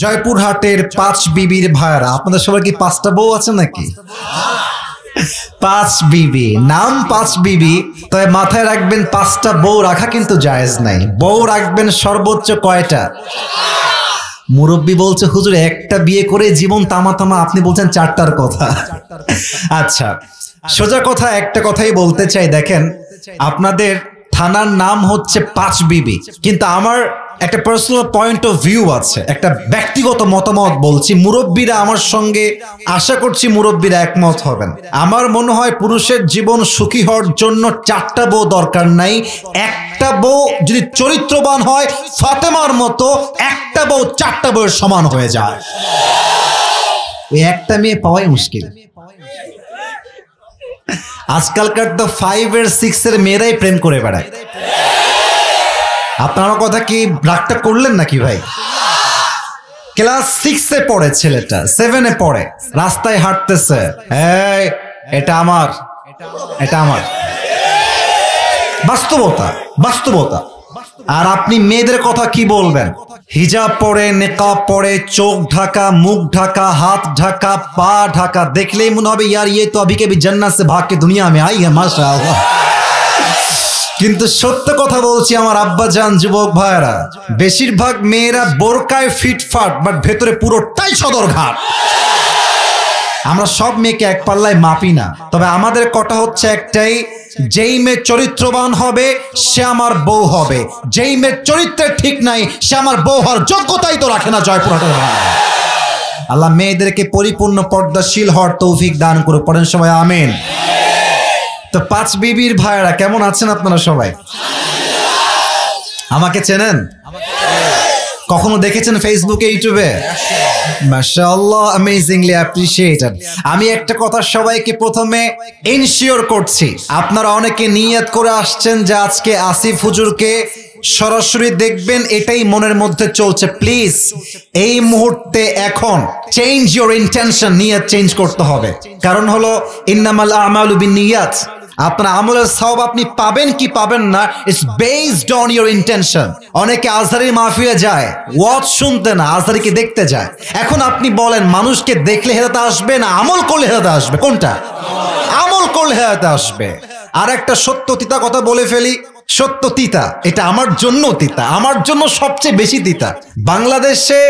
জয়পুরহাটের পাঁচ বিবির ভাইরা, আপনাদের সবার কি পাঁচটা বউ আছে নাকি? পাঁচ বিবি, নাম পাঁচ বিবি, তবে মাথায় রাখবেন পাঁচটা বউ রাখা কিন্তু জায়েজ নাই। বউ রাখবেন সর্বোচ্চ কয়টা? মুরব্বী বলছে হুজুর একটা বিয়ে করে জীবন তামা তামা, আপনি বলছেন চারটার কথা। আচ্ছা, সোজা কথা একটা কথাই বলতে চাই, দেখেন আপনাদের থানার নাম হচ্ছে পাঁচ বিবি, কিন্তু আমার একটা পার্সোনাল পয়েন্ট অফ ভিউ আছে, একটা ব্যক্তিগত মতামত বলছি। মুরব্বীরা আমার সঙ্গে, আশা করছি মুরব্বীরা একমত হবেন। আমার মনে হয় পুরুষের জীবন সুখী হওয়ার জন্য চারটা বউ দরকার নাই, একটা বউ যদি চরিত্রবান হয় ফাতেমার মতো, একটা বউ চারটা বউয়ের সমান হয়ে যায়। ওই একটা মেয়ে পাওয়াই মুশকিল। আজকালকার তো 5 এর 6 এর মেয়েরাই প্রেম করে বেড়ায়। আপনার কথা কি রাগটা করলেন নাকি ভাই? ক্লাস 6 এ পড়ে ছেলেটা, 7 এ পড়ে, রাস্তায় হাঁটতেছে, এই এটা আমার, এটা আমার। বাস্তবতা, বাস্তবতা। আর আপনি মেয়েদের কথা কি বলবেন? হিজাব পরে, নেকাব পরে, চোখ ঢাকা, মুখ ঢাকা, হাত ঢাকা, পা ঢাকা, দেখলেই মনে হবে ইয়ার ये तो अभी कभी जन्नत से भाग के दुनिया में आई है माशाআল্লাহ। কিন্তু সত্য কথা বলছি আমার আব্বা জান, যুবক ভাইরা, বেশিরভাগ মেয়েরা বোরকায় ফিটফাট, বাট ভেতরে পুরোটাই সদরঘাট। আমরা সব মেয়েকে এক পাল্লায় মাপি না, তবে আমাদের কথা হচ্ছে একটাই, যেই মেয়ে চরিত্রবান হবে সে আমার বউ হবে, যেই মেয়ের চরিত্রের ঠিক নাই সে আমার বউ হওয়ার যোগ্যতাই তো রাখে না। জয়পুরহাটের ভাই, আল্লাহ মেয়েদেরকে পরিপূর্ণ পর্দাশীল হওয়ার তৌফিক দান করে, পড়েন সবাই আমিন। তো পাঁচ বিবির ভাইরা কেমন আছেন আপনারা সবাই? আমাকে চেনেন? কখনো দেখেছেন ফেসবুকে, ইউটিউবে? মাশাআল্লাহ, অ্যামেজিংলি অ্যাপ্রিশিয়েটেড। আমি একটা কথা সবাইকে প্রথমে ইনশিওর করছি, আপনারা অনেকে নিয়ত করে আসছেন যে আজকে আসিফ হুজুরকে সরাসরি দেখবেন, এটাই মনের মধ্যে চলছে। প্লিজ এই মুহূর্তে এখন চেঞ্জ ইওর ইন্টেনশন, নিয়ত চেঞ্জ করতে হবে। কারণ হলো ইন্নামাল আমালু বিন্নিয়াত, আপনার আমলের সওয়াব আপনি পাবেন কি পাবেন না, it's based on your intention. অনেকে আজহারের মাহফিলে যায় ওয়াজ শুনতে না, আজহারকে দেখতে যায়। এখন আপনি বলেন, মানুষকে দেখলে হেদায়েত আসবে না আমল করলে হেদায়েত আসবে? কোনটা? আমল করলে হেদায়েত আসবে। আর একটা সত্য তিতা কথা বলে ফেলি, সত্য তিতা, এটা আমার জন্য তিতা, আমার জন্য সবচেয়ে বেশি তিতা। বাংলাদেশে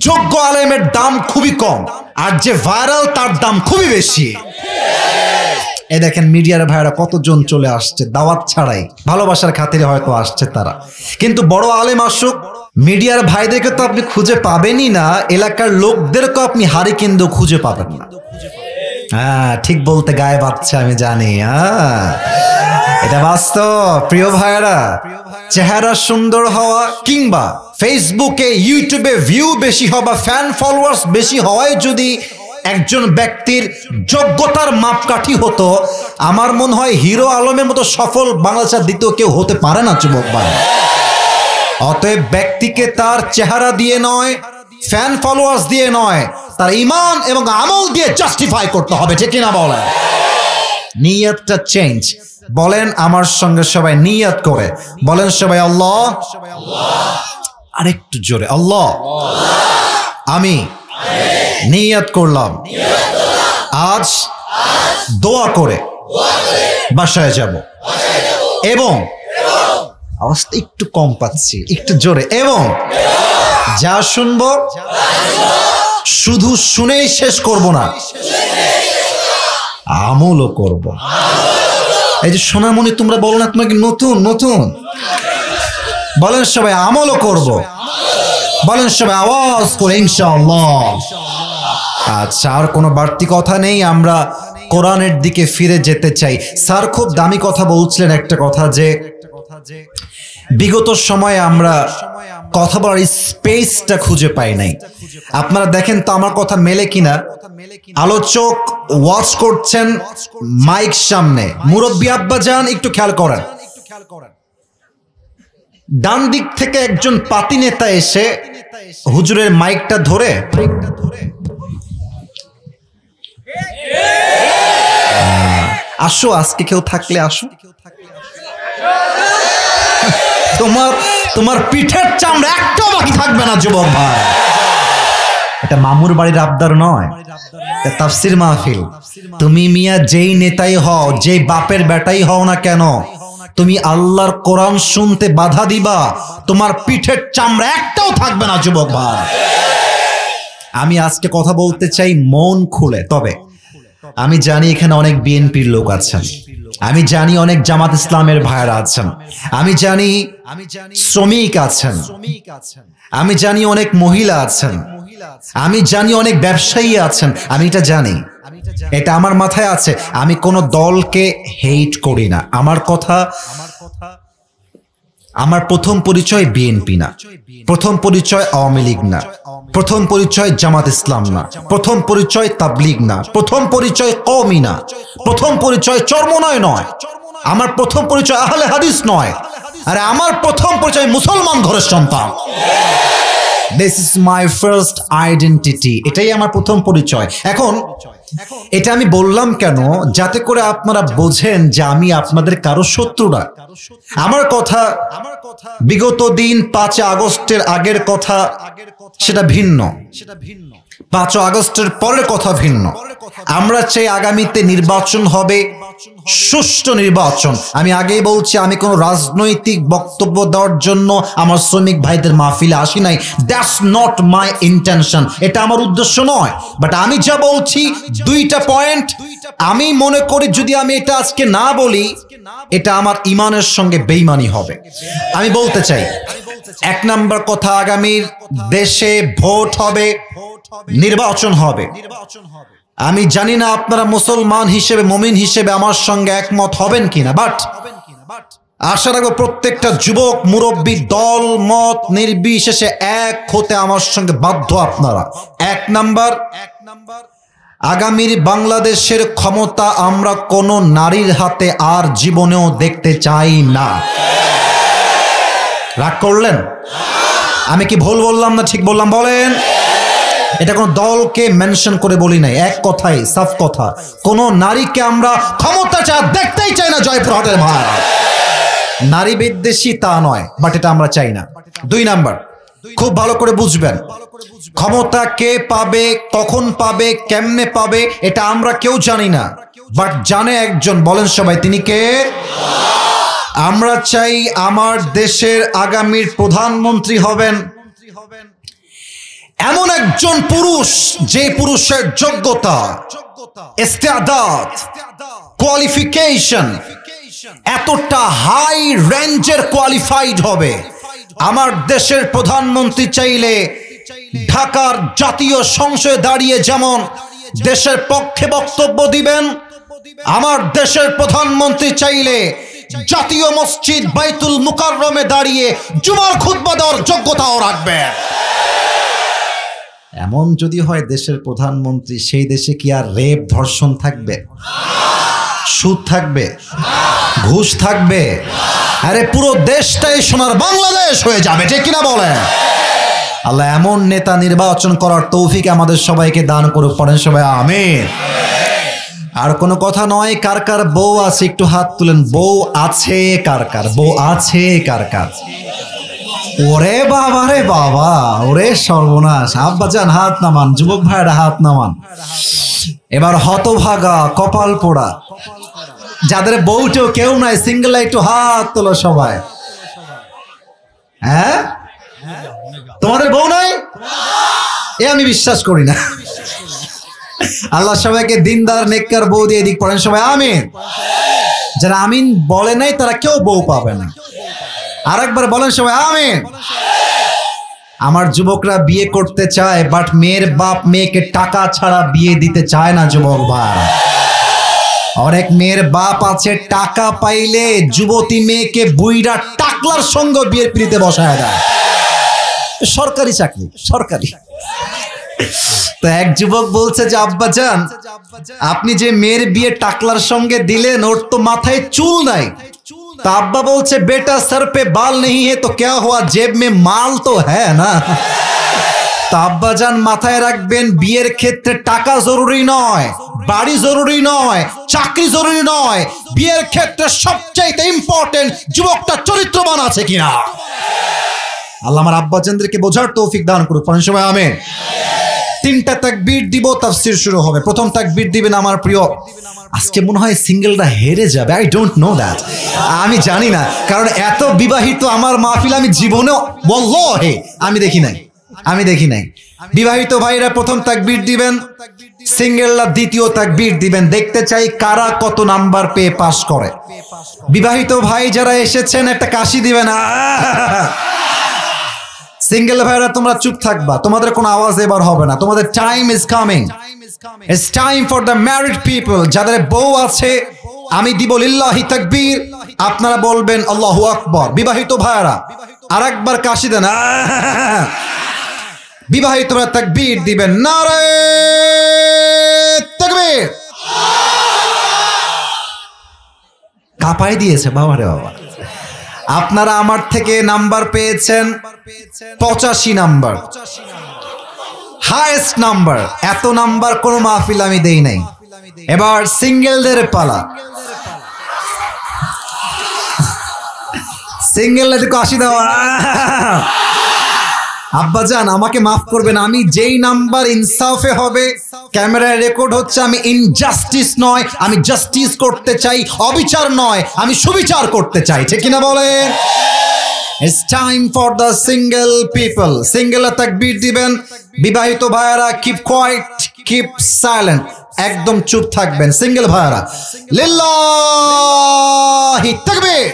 যোগ্য আলেমের দাম খুবই কম, আর যে ভাইরাল তার দাম খুবই বেশি। এ দেখেন মিডিয়ার ভাইরা কতজন চলে আসছে দাওয়াত ছাড়াই, ভালোবাসার খাতিরে হয়তো আসছে তারা, কিন্তু বড় আলেম আসুক, মিডিয়ার ভাইদেরকে তো আপনি খুঁজে পাবেনই না, এলাকার লোকদেরকে আপনি হারি কেন্দ্র খুঁজে পাবেন না। হ্যাঁ, ঠিক বলতে গায়ে বাজছে আমি জানি, হ্যাঁ এটা বাস্তব। প্রিয় ভাইরা, চেহারা সুন্দর হওয়া কিংবা ফেসবুকে ইউটিউবে ভিউ বেশি হওয়া, ফ্যান ফলোয়ার্স বেশি হওয়াই যদি একজন ব্যক্তির যোগ্যতার মাপকাঠি হতো, আমার মনে হয় হিরো আলমের মতো সফল বাংলাদেশের দ্বিতীয় কেউ হতে পারে না, যুবক ভাই। অতএব ব্যক্তিকে তার চেহারা দিয়ে নয়, ফ্যান ফলোয়ার্স দিয়ে নয়, তার ঈমান এবং আমল দিয়ে জাস্টিফাই করতে হবে, ঠিক কিনা বলেন? নিয়তটা চেঞ্জ। বলেন আমার সঙ্গে সবাই নিয়ত করে, বলেন সবাই আল্লাহ, আরেকটু জোরে, আল্লাহ আমি নিয়ত করলাম আজ দোয়া করে বাসায় যাব, এবং আওয়াজটা একটু কম পাচ্ছি, একটু জোরে, এবং যা শুনবো শুধু শুনেই শেষ করব না, আমলও করব। এই যে সোনামণি তোমরা বলো না তোমাকে নতুন নতুন, বলেন সবাই আমলও করব, বলেন সবাই আওয়াজ করে ইনশাআল্লাহ। আচ্ছা, আর কোনো বাড়তি কথা নেই, আমরা কোরআনের দিকে ফিরে যেতে চাই। স্যার খুব দামি কথা বলছিলেন, একটা কথা যে বিগত সময়ে আমরা কথা বলার স্পেসটা খুঁজে পাই নাই। আপনারা দেখেন তো আমার কথা মেলে কিনা। আলোচক ওয়াচ করছেন মাইক সামনে, মুরব্বী আব্বা যান একটু খেয়াল করেন, ডান দিক থেকে একজন পাতি নেতা এসে হুজুরের মাইকটা ধরে আসো, আজকে কেউ থাকলে আসো, তোমার পিঠের চামড়া একটাও বাকি থাকবে না যুবক ভাই। এটা মামুর বাড়ির আবদার নয়, তাফসির মাহফিল। তুমি মিয়া যেই নেতাই হও, যেই বাপের বেটাই হও না কেন, তুমি আল্লাহর কোরআন শুনতে বাধা দিবা, তোমার পিঠের চামড়া একটাও থাকবে না যুবক ভাই। আমি আজকে কথা বলতে চাই মন খুলে। তবে আমি জানি এখানে অনেক বিএনপির লোক আছেন, আমি জানি অনেক জামাত ইসলামের ভাইরা আছেন, আমি জানি শ্রমিক আছেন, আমি জানি অনেক মহিলা আছেন, আমি জানি অনেক ব্যবসায়ী আছেন, আমি এটা জানি, এটা আমার মাথায় আছে। আমি কোনো দলকে হেট করি না। আমার প্রথম পরিচয় বিএনপি না, প্রথম পরিচয় আওয়ামী লীগ না, প্রথম পরিচয় জামাত ইসলাম না, প্রথম পরিচয় তাবলীগ না, প্রথম পরিচয় কওমি না, প্রথম পরিচয় চরমনায় নয়, আমার প্রথম পরিচয় আহলে হাদিস নয়, আরে আমার প্রথম পরিচয় মুসলমান ঘরের সন্তান। This is my first identity, এটাই আমার প্রথম পরিচয়। এখন এটা আমি বললাম কেন, যাতে করে আপনারা বোঝেন যে আমি আপনাদের কারো শত্রু না। আমার কথা বিগত দিন 5 আগস্টের আগের কথা সেটা ভিন্ন, 5 আগস্টের পরের কথা ভিন্ন। আমরা চাই আগামীতে নির্বাচন হবে সুষ্ঠু নির্বাচন। আমি আগেই বলছি, আমি কোনো রাজনৈতিক বক্তব্য দেওয়ার জন্য আমার শ্রমিক ভাইদের মাহফিলে আসি নাই। দ্যাটস নট মাই ইন্টেনশন, এটা আমার উদ্দেশ্য নয়। বাট আমি যা বলছি 2টা পয়েন্ট, আমি মনে করি যদি আমি এটা আজকে না বলি, এটা আমার ইমানের সঙ্গে বেঈমানি হবে। আমি বলতে চাই, 1 নাম্বার কথা, আগামীর দেশে ভোট হবে, নির্বাচন হবে। আমি জানি না আপনারা মুসলমান হিসেবে, মুমিন হিসেবে আমার সঙ্গে একমত হবেন কিনা, বাট আশা রাখবো প্রত্যেকটা যুবক মুরব্বী দল মত নির্বিশেষে এক হতে আমার সঙ্গে বাধ্য আপনারা। 1 নাম্বার, আগামীর বাংলাদেশের ক্ষমতা আমরা কোনো নারীর হাতে আর জীবনেও দেখতে চাই না। রাগ করলেন? আমি কি ভুল বললাম না ঠিক বললাম বলেন? এটা কোনো দলকে মেনশন করে বলি নাই, এক কথাই সাফ কথা, কোন নারীকে আমরা ক্ষমতা দেখতেই চাই না জয়পুরহাটের ভাই। নারী বিদ্বেষী তা নয়, বাট এটা আমরা চাই না। 2 নাম্বার, খুব ভালো করে বুঝবেন, ক্ষমতা কে পাবে, কখন পাবে, কেমনে পাবে, এটা আমরা কেউ জানি না, বাট জানে একজন। বলেন সবাই, তিনি কে? আমরা চাই আমার দেশের আগামীর প্রধানমন্ত্রী হবেন এমন একজন পুরুষ, যে পুরুষের যোগ্যতা, ইস্তেআদাত, কোয়ালিফিকেশন এতটা হাই রেঞ্জের কোয়ালিফাইড হবে। আমার দেশের প্রধানমন্ত্রী চাইলে ঢাকার জাতীয় সংসদে দাঁড়িয়ে যেমন দেশের পক্ষে বক্তব্য দিবেন, আমার দেশের প্রধানমন্ত্রী চাইলে জাতীয় মসজিদ বাইতুল মুকাররমে দাঁড়িয়ে জুমার খুতবা দেওয়ার যোগ্যতাও রাখবেন। এমন যদি হয় দেশের প্রধানমন্ত্রী, সেই দেশে কি আর রেপ ধর্ষণ থাকবে? সুদ থাকবে? ঘুষ থাকবে? আরে পুরো দেশটাই সোনার বাংলাদেশ হয়ে যাবে, ঠিক কিনা বলেন? আল্লাহ এমন নেতা নির্বাচন করার তৌফিক আমাদের সবাইকে দান করুক, পড়েন সবাই আমিন। আর কোনো কথা নয়, কার কার বউ আছে একটু হাত তুলেন। বউ আছে কার কার? বউ আছে কার কার? ওরে বাবা রে বাবা, ওরে সর্বনাশ। আব্বাজান হাত নামান, যুবক ভাইরা হাত নামান। এবার হতভাগা, কপাল পোড়া, যাদের বউটেও কেউ নাই, সিঙ্গেল একটু হাত তোলো সবাই। হ্যাঁ, তোমাদের বউ নাই? এ আমি বিশ্বাস করি না। আল্লাহ সবাইকে দিনদার নেককার বউ দিয়ে দিক, পড়েন সবাই আমিন। যারা আমিন বলে নাই তারা কেউ বউ পাবে না। আরেকবার বলেন সবাই আমিন। আমার যুবকরা বিয়ে করতে চায়, বাট মেয়ের বাপ মেয়েকে টাকা ছাড়া বিয়ে দিতে চায় না যুবক ভাই। অনেক মেয়ের বাপ আছে, টাকা পাইলে যুবতী মেয়েকে বুইড়া টাকলার সঙ্গে বিয়ের পিড়িতে বসায় দেয়। সরকারি চাকরি, সরকারি। তো এক যুবক বলছে যে আব্বাজান, আপনি যে মেয়ের বিয়ে টাকলার সঙ্গে দিলেন, ওর তো মাথায় চুল নাই। তা আব্বা বলছে, বেটা सर पे बाल नहीं है तो क्या हुआ, जेब में माल तो है ना। তা আব্বাজান মাথায় রাখবেন, বিয়ের ক্ষেত্রে টাকা জরুরি নয়, বাড়ি জরুরি নয়, চাকরি জরুরি নয়, বিয়ের ক্ষেত্রে সবচাইতে ইম্পর্টেন্ট যুবকটা চরিত্রবান আছে কিনা। আল্লাহ আমার আব্বাজানদেরকে বোঝার তৌফিক দান করুক, পড়েন সবাই আমিন। তিনটা তাকবীর দিব, তাফসীর শুরু হবে। প্রথম তাকবীর দিবেন আমার প্রিয়, আজকে মনে হয় সিঙ্গেলরা হেরে যাবে, আই ডোন্ট নো দ্যাট, আমি জানি না, কারণ এত বিবাহিত আমার মাহফিল আমি জীবনে ওয়াল্লাহি আমি দেখি নাই। বিবাহিত ভাইরা প্রথম তাকবীর দিবেন, সিঙ্গেলরা দ্বিতীয় তাকবীর দিবেন। দেখতে চাই কারা কত নাম্বার পেয়ে পাস করে। বিবাহিত ভাই যারা এসেছেন একটা কাশি দিবেন। সিঙ্গেল ভাইরা তোমরা চুপ থাকবা, তোমাদের কোনো আওয়াজ এবার হবে না, তোমাদের time is coming. It's time for the married people. যাদের বউ আছে আমি দিব লিল্লাহি তাকবীর, আপনারা বলবেন আল্লাহু আকবার। বিবাহিত ভাইরা আরেকবার কাশি দেন। বিবাহিতরা তাকবীর দিবেন, নারে তাকবীর। কাঁপাই দিয়েছে বাবারে বাবা। আপনারা আমার থেকে নাম্বার পেয়েছেন 85 নাম্বার, হাইয়েস্ট নাম্বার। এত নাম্বার কোন মাহফিল আমি দেই নাই। এবার সিঙ্গেলদের পালা। সিঙ্গেলদের কাশি দেওয়া। আব্বাজান আমাকে মাফ করবেন, আমি যেই নাম্বার ইনসাফে হবে, ক্যামেরায় রেকর্ড হচ্ছে, আমি ইনজাস্টিস নয়, আমি জাস্টিস করতে চাই, অবিচার নয়, আমি সুবিচার করতে চাই, ঠিক কিনা বলেন? It's time for the single people. Single তাকবীর দিবেন। বিবাহিত ভাইয়ারা কিপ কোয়াইট, কিপ সাইলেন্ট, একদম চুপ থাকবেন। সিঙ্গেল ভাইয়ারা লিল্লাহি তাকবীর।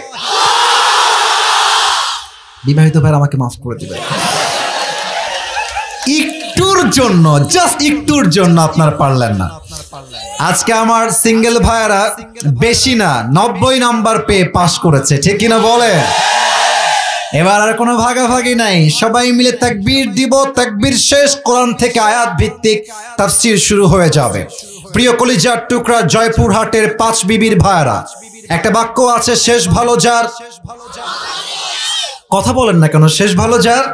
বিবাহিত ভাইয়ারা আমাকে মাফ করে দিবেন। একটুর জন্য, জাস্ট একটুর জন্য আপনারা পারলেন না। আজকে আমার সিঙ্গেল ভাইয়ারা বেশি না 90 নাম্বার পেয়ে পাস করেছে, ঠিক কিনা বলে? এবার আর কোনো ভাগাভাগি নাই, সবাই মিলে তাকবীর দিব। তাকবীর শেষ, কোরআন থেকে আয়াত ভিত্তিক তাফসীর শুরু হয়ে যাবে। প্রিয় কলিজার টুকরা জয়পুরহাটের 5 বিবির ভাইয়ারা, একটা বাক্য আছে, শেষ ভালো যার। কথা বলেন না কেন? শেষ ভালো যার।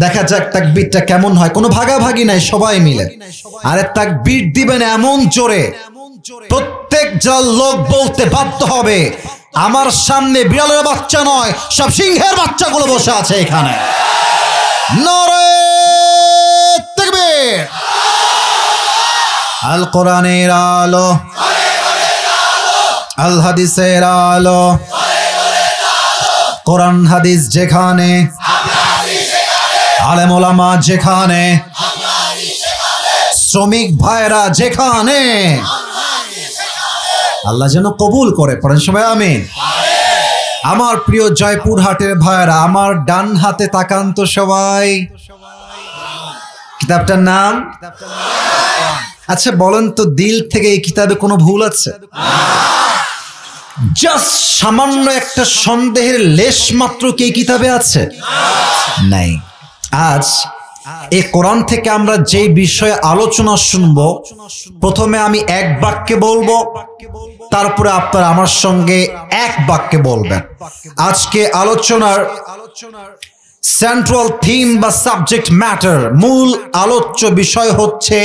দেখা যাক তাকবীরটা কেমন হয়। কোনো ভাগাভাগি নাই, সবাই মিলে। আরে তাকবীর দিবেন এমন জোরে প্রত্যেক লোক বলতে বাধ্য হবে, আমার সামনে বিড়ালের বাচ্চা নয়, সব সিংহের বাচ্চাগুলো বসে আছে এখানে। নারে তাকবীর। আল কোরআনের আলো, আল হাদিসের আলো, কোরআন হাদিস যেখানে, আলেম ওলামা যেখানে, শ্রমিক ভাইরা যেখানে, আল্লাহ যেন কবুল করে। পড়েন সবাই আমিন। আমার প্রিয় জয়পুরহাটের ভাইরা, আমার ডান হাতে তাকান তো সবাই। কিতাবটার নাম? আচ্ছা বলেন তো, দিল থেকে এই কিতাবে কোনো ভুল আছে? জাস্ট সামান্য একটা সন্দেহের লেশ মাত্র কি এই কিতাবে আছে? নাই। আজ এই কোরআন থেকে আমরা যে বিষয়ে আলোচনা শুনবো, প্রথমে আমি এক বাক্যে বলবো, তারপরে আপনারা আমার সঙ্গে এক বাক্যে বলবেন। আজকে আলোচনার সেন্ট্রাল থিম বা সাবজেক্ট ম্যাটার, মূল আলোচ্য বিষয় হচ্ছে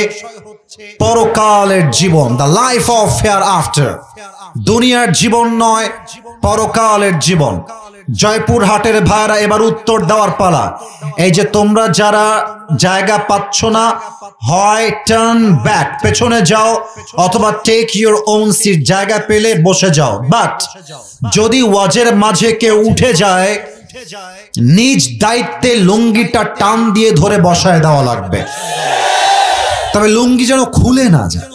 পরকালের জীবন, the life of hereafter. দুনিয়ার জীবন নয়, পরকালের জীবন। জয়পুরহাটের ভাইরা এবার উত্তর দেওয়ার পালা। এই যে তোমরা যারা জায়গা পাচ্ছ না, হয় টার্ন ব্যাক, পেছনে যাও, অথবা টেক ইউর ওন সিট, জায়গা পেলে বসে যাও। বাট যদি ওয়াজের মাঝে কেউ উঠে যায়, নিজ দায়িত্বে লুঙ্গিটা টান দিয়ে ধরে বসায় দেওয়া লাগবে, তবে লুঙ্গি যেন খুলে না যায়।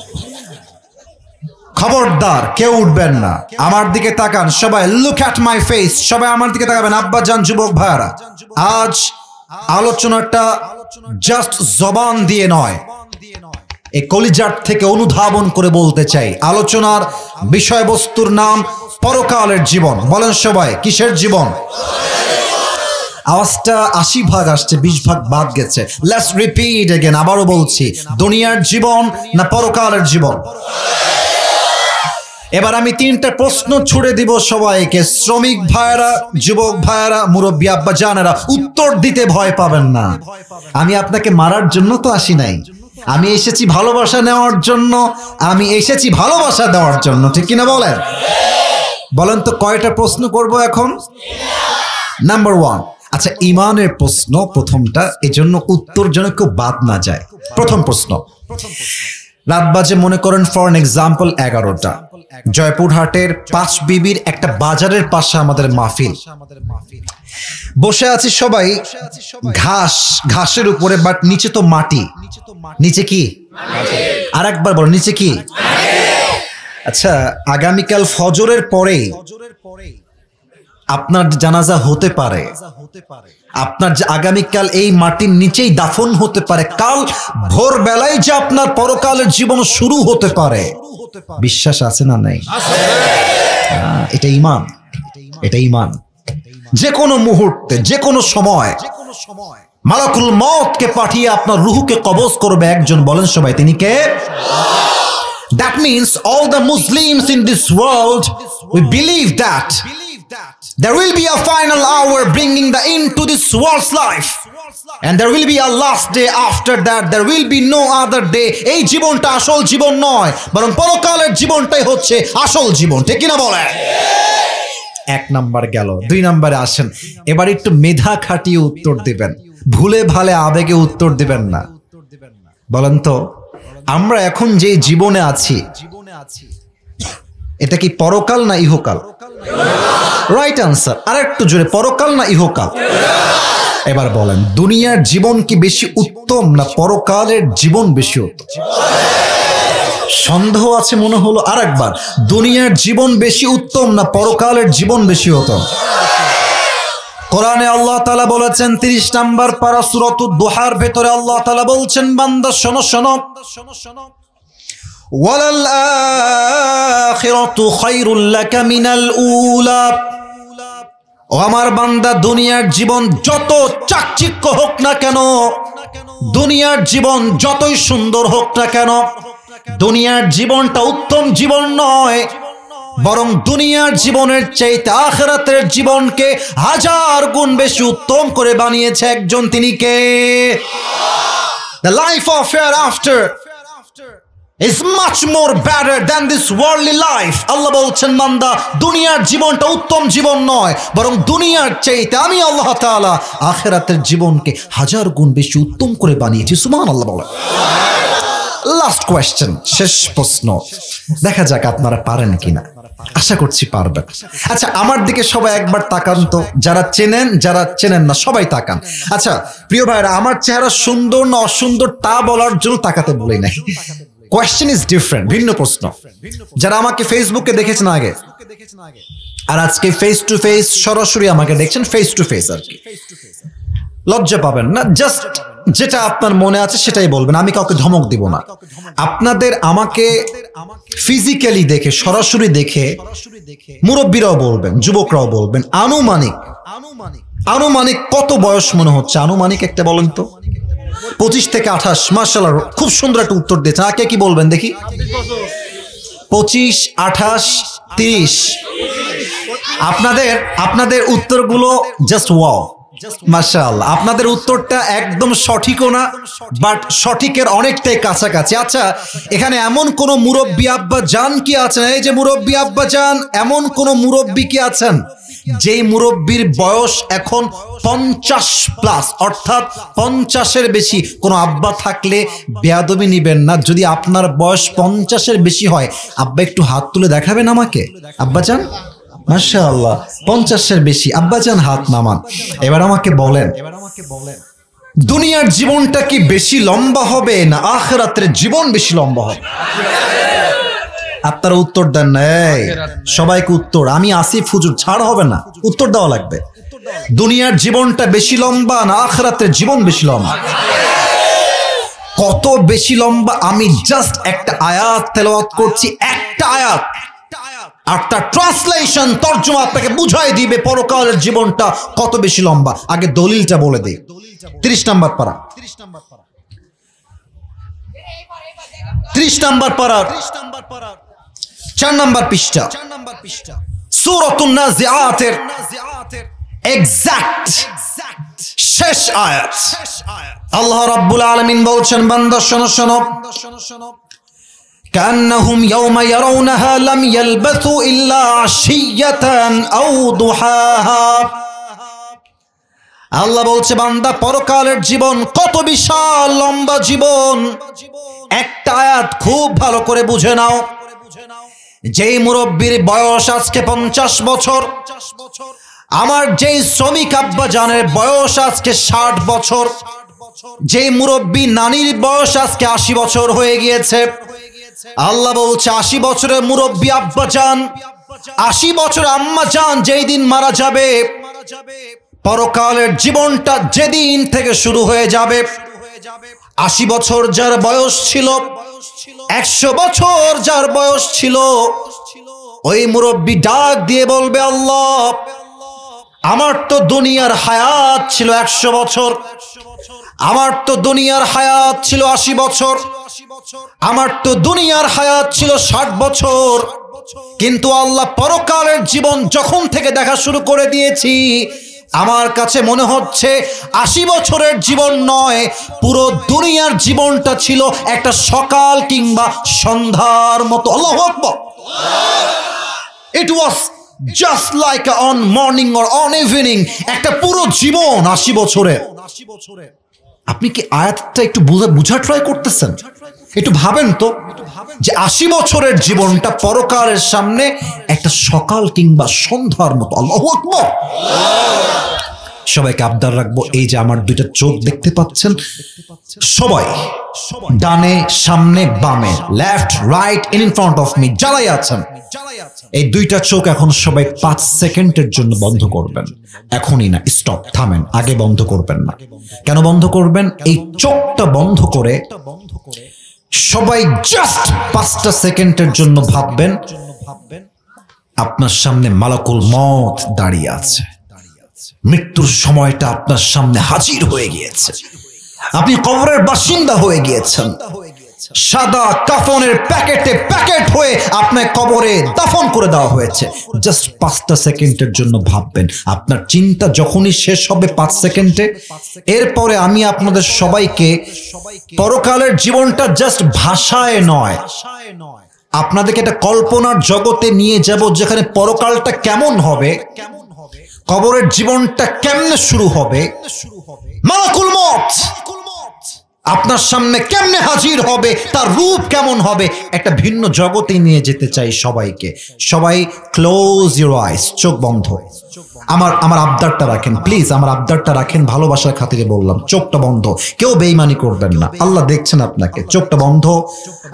খবরদার কেউ উঠবেন না। আমার দিকে তাকান সবাই, লুক অ্যাট মাই ফেস, সবাই আমার দিকে তাকাবেন। আব্বাজান, যুবক ভাইরা, আজ আলোচনাটা জাস্ট জবান দিয়ে নয়, এই কলিজার থেকে অনুধাবন করে বলতে চাই। আলোচনার বিষয়বস্তুর নাম পরকালের জীবন। বলেন সবাই, কিসের জীবন? আওয়াজটা 80 ভাগ আসছে, 20 ভাগ বাদ গেছে। লেটস রিপিট अगेन, আবারও বলছি, দুনিয়ার জীবন না পরকালের জীবন? এবার আমি 3টা প্রশ্ন ছুড়ে দিব সবাইকে। শ্রমিক ভাইরা, যুবক ভাইরা, মুরব্বী আব্বা জানেরা, উত্তর দিতে ভয় পাবেন না। আমি আপনাকে মারার জন্য তো আসি নাই, আমি এসেছি ভালোবাসা নেওয়ার জন্য, আমি এসেছি ভালোবাসা দেওয়ার জন্য, ঠিক কিনা বলেন? বলেন তো কয়টা প্রশ্ন করব এখন? নাম্বার 1, আচ্ছা, ইমানের প্রশ্ন প্রথমটা, এজন্য উত্তর যেন কেউ বাদ না যায়। প্রথম প্রশ্ন, রাত বাজে মনে করেন ফর এন এক্সাম্পল 11টা, জয়পুরহাটের 5 বিবির একটা বাজারের পাশে আমাদের মাহফিল, বসে আছি সবাই ঘাসের উপরে, বাট নিচে তো মাটি। নিচে কি? আর একবার বলো, নিচে কি? আচ্ছা, আগামীকাল ফজরের পরে আপনার জানাজা হতে পারে, আপনার আগামীকাল এই মাটির নিচেই দাফন হতে পারে, কাল ভোরবেলায় যে আপনার পরকালের জীবন শুরু হতে পারে। বিশ্বাস আছে না নাই? এটা ঈমান, এটা ঈমান। যে কোনো মুহূর্তে, যে কোনো সময় মালাকুল মউতকে পাঠিয়ে আপনার রূহকে কবজ করবে একজন। বলেন সবাই, তিনি কে? That means all the Muslims in this world, we believe that there will be a final hour bringing the end to this world's life, and there will be a last day after that. There will be no other day. এই জীবনটা আসল জীবন নয়, বরং পরকালের জীবনটাই হচ্ছে আসল জীবন। ঠিক কিনা বলেন? 1 নাম্বার গেল। 2 নাম্বারে আসেন। এবার একটু মেধা খাটিয়ে উত্তর দিবেন, ভুলে ভালে আবেগে উত্তর দিবেন না। বলেন তো, আমরা এখন যে জীবনে আছি, এটা কি পরকাল না ইহকাল? Right answer. আর একটু জোরে, পরকাল না ইহকাল? এবার বলেন, দুনিয়ার জীবন কি বেশি উত্তম না পরকালের জীবন বেশি উত্তম? সন্দেহ আছে মনে হলো। আর একবার, দুনিয়ার জীবন বেশি উত্তম না পরকালের জীবন বেশি উত্তম? কোরআনে আল্লাহ তাআলা বলেছেন 30 নাম্বার পারা সূরাতুদ দুহার ভেতরে আল্লাহ তাআলা বলছেন, বান্দা শোনো শোনো, ওয়ালাল আখিরাতু খায়রুল লাকা মিনাল উলা। ও আমার বান্দা, দুনিয়ার জীবন যত চাকচিক্য হোক না কেন, দুনিয়ার জীবন যতই সুন্দর হোক না কেন, দুনিয়ার জীবনটা উত্তম জীবন নয়, বরং দুনিয়ার জীবনের চাইতে আখিরাতের জীবনকে 1000 গুণ বেশি উত্তম করে বানিয়েছে একজন। তিনি কে? The life of hereafter is much more better than this worldly life. আল্লাহ বলছেন, বান্দা, দুনিয়ার জীবনটা উত্তম জীবন নয়, বরং দুনিয়ার চাইতে আমি আল্লাহ তাআলা আখিরাতের জীবনকে 1000 গুণ বেশি উত্তম করে বানিয়েছি। সুবহানাল্লাহ বলেন। লাস্ট কোয়েশ্চেন, শেষ প্রশ্ন, দেখা যাক আপনারা পারেন কিনা। আশা করছি পারবেন। আচ্ছা, আমার দিকে সবাই একবার তাকান তো, যারা চেনেন যারা চেনেন না সবাই তাকান। আচ্ছা প্রিয় ভাইরা, আমার চেহারা সুন্দর না অসুন্দর তা বলার জন্য তাকাতে বলি নাই। কোয়েশ্চেন ইজ ডিফারেন্ট, ভিন্ন প্রশ্ন। যারা আমাকে ফেসবুকে দেখেছেন আগে, আর আজকে ফেস টু ফেস সরাসরি আমাকে দেখছেন, ফেস টু ফেস আর কি, লজ্জা পাবেন না, জাস্ট যেটা আপনার মনে আছে সেটাই বলবেন, আমি কাউকে ধমক দিব না। আপনাদের আমাকে ফিজিক্যালি দেখে, সরাসরি দেখে মুরব্বীরাও বলবেন, যুবকরাও বলবেন, আনুমানিক কত বয়স মনে হচ্ছে? আনুমানিক একটা বলেন তো। 25 থেকে 28। মাশাআল্লাহ, খুব সুন্দর একটা উত্তর দিয়েছেন। আগে কি বলবেন দেখি? 25, 28, 30। আপনাদের উত্তরগুলো জাস্ট ওয়াও, মাশাআল্লাহ। আপনাদের উত্তরটা একদম সঠিকও না, বাট সঠিকের অনেকটাই কাছাকাছি। আচ্ছা, এখানে এমন কোন মুরব্বী আব্বা জান কি আছেন? এই যে মুরব্বী আব্বা জান, এমন কোন মুরব্বী কি আছেন যেই মুরব্বীর বয়স এখন 50+, অর্থাৎ 50-এর বেশি? কোন আব্বা থাকলে বেয়াদবি নিবেন না, যদি আপনার বয়স 50-এর বেশি হয়, আব্বা একটু হাত তুলে দেখাবেন আমাকে। আব্বা জান, মাশাআল্লাহ, 50-এর বেশি আব্বাজান, হাত নামান। এবার আমাকে বলেন, দুনিয়ার জীবনটা কি বেশি লম্বা হবে না আখিরাতের জীবন বেশি লম্বা হবে? আপনারা উত্তর দেন না। সবাইকে উত্তর, আমি আসিফ হুজুর, ছাড় হবে না, উত্তর দেওয়া লাগবে। দুনিয়ার জীবনটা বেশি লম্বা না আখিরাতের জীবন বেশি লম্বা? কত বেশি লম্বা? আমি জাস্ট একটা আয়াত তেলাওয়াত করছি, একটা আয়াত, আর তার ট্রান্সলেশন, তর্জমা আপনাকে বুঝাই দিবে পরকালের জীবনটা কত বেশি লম্বা। আগে দলিলটা বলে দেই। 30 নাম্বার পারা, 30 নাম্বার পারা, 4 নাম্বার পৃষ্ঠা, সূরাতুন নাজিআতের এক্সাক্ট শেষ আয়াত। আল্লাহ রাব্বুল আলামিন বলছেন, বান্দা শোনো শোনো, كأنهم يوم يرونها لم يلبثوا إلا عشية أو ضحاها। আল্লাহ বলছে বান্দা পরকালের জীবন কত বিশাল লম্বা জীবন। একটা আয়াত খুব ভালো করে বুঝে নাও। যেই মুরব্বীর বয়স আজকে 50 বছর, আমার যেই শ্রমিক আব্বা জানের বয়স আজকে 60 বছর, যেই মুরব্বী নানির বয়স আজকে 80 বছর হয়ে গিয়েছে, আল্লাহ বলছে 80 বছরের মুরব্বী আব্বা জান, 80 বছর আম্মা জান যেই দিন মারা যাবে, পরকালের জীবনটা যেদিন থেকে শুরু হয়ে যাবে, 80 বছর যার বয়স ছিল, 100 বছর যার বয়স ছিল, ওই মুরব্বী ডাক দিয়ে বলবে আল্লাহ আমার তো দুনিয়ার হায়াত ছিল 100 বছর, আমার তো দুনিয়ার হায়াত ছিল 80 বছর, আমার তো দুনিয়ার হায়াত ছিল 60 বছর, কিন্তু আল্লাহ পরকালের জীবন যখন থেকে দেখা শুরু করে দিয়েছি আমার কাছে মনে হচ্ছে 80 বছরের জীবন নয়, পুরো দুনিয়ার জীবনটা ছিল একটা সকাল কিংবা সন্ধ্যার মতো। আল্লাহু আকবার। It was just like on morning or on evening, একটা পুরো জীবন 80 বছরের। আপনি কি আয়াতটা একটু বুঝা ট্রাই করতেছেন? একটু ভাবেন তো যে 80 বছরের জীবনটা পরকালের সামনে একটা সকাল কিংবা সন্ধ্যার মতো। আল্লাহু আকবার। সবাইকে আবদার রাখবো, এই যে আমার দুইটা চোখ দেখতে পাচ্ছেন, সবাই ডানে সামনে বামে, left right in front of me যারাই আছেন, এই দুইটা চোখ এখন সবাই 5 সেকেন্ডের জন্য বন্ধ করবেন। এখনই না, স্টপ, থামেন, আগে বন্ধ করবেন না। কেন বন্ধ করবেন? এই চোখটা বন্ধ করে সবাই জাস্ট 5টা সেকেন্ডের জন্য ভাববেন আপনার সামনে মালাকুল মউত দাঁড়িয়ে আছে, মৃত্যুর সময়টা আপনার সামনে হাজির হয়ে গিয়েছে, আপনি কবরের বাসিন্দা হয়ে গিয়েছেন, সাদা কাফনের প্যাকেট হয়ে আপনার কবরে দাফন করে দেওয়া হয়েছে। জাস্ট 5টা সেকেন্ডের জন্য ভাববেন। আপনার চিন্তা যখনই শেষ হবে 5 সেকেন্ডে, এরপরে আমি আপনাদের সবাইকে পরকালের জীবনটা জাস্ট ভাষায় নয়, আপনাদেরকে একটা কল্পনার জগতে নিয়ে যাব যেখানে পরকালটা কেমন হবে, কবরের জীবনটা কেমনে শুরু হবে, মালাকুল মউত আপনার সামনে কেমনে হাজির হবে, তার রূপ কেমন হবে, একটা ভিন্ন জগতে নিয়ে যেতে চাই সবাইকে। সবাই ক্লোজ ইউর আইস, চোখ বন্ধ। আমার আবদারটা রাখেন প্লিজ, আমার আবদারটা রাখেন, ভালোবাসার খাতিরে বললাম, চোখটা বন্ধ, কেউ বেঈমানি করবেন না, আল্লাহ দেখছেন আপনাকে। চোখটা বন্ধ।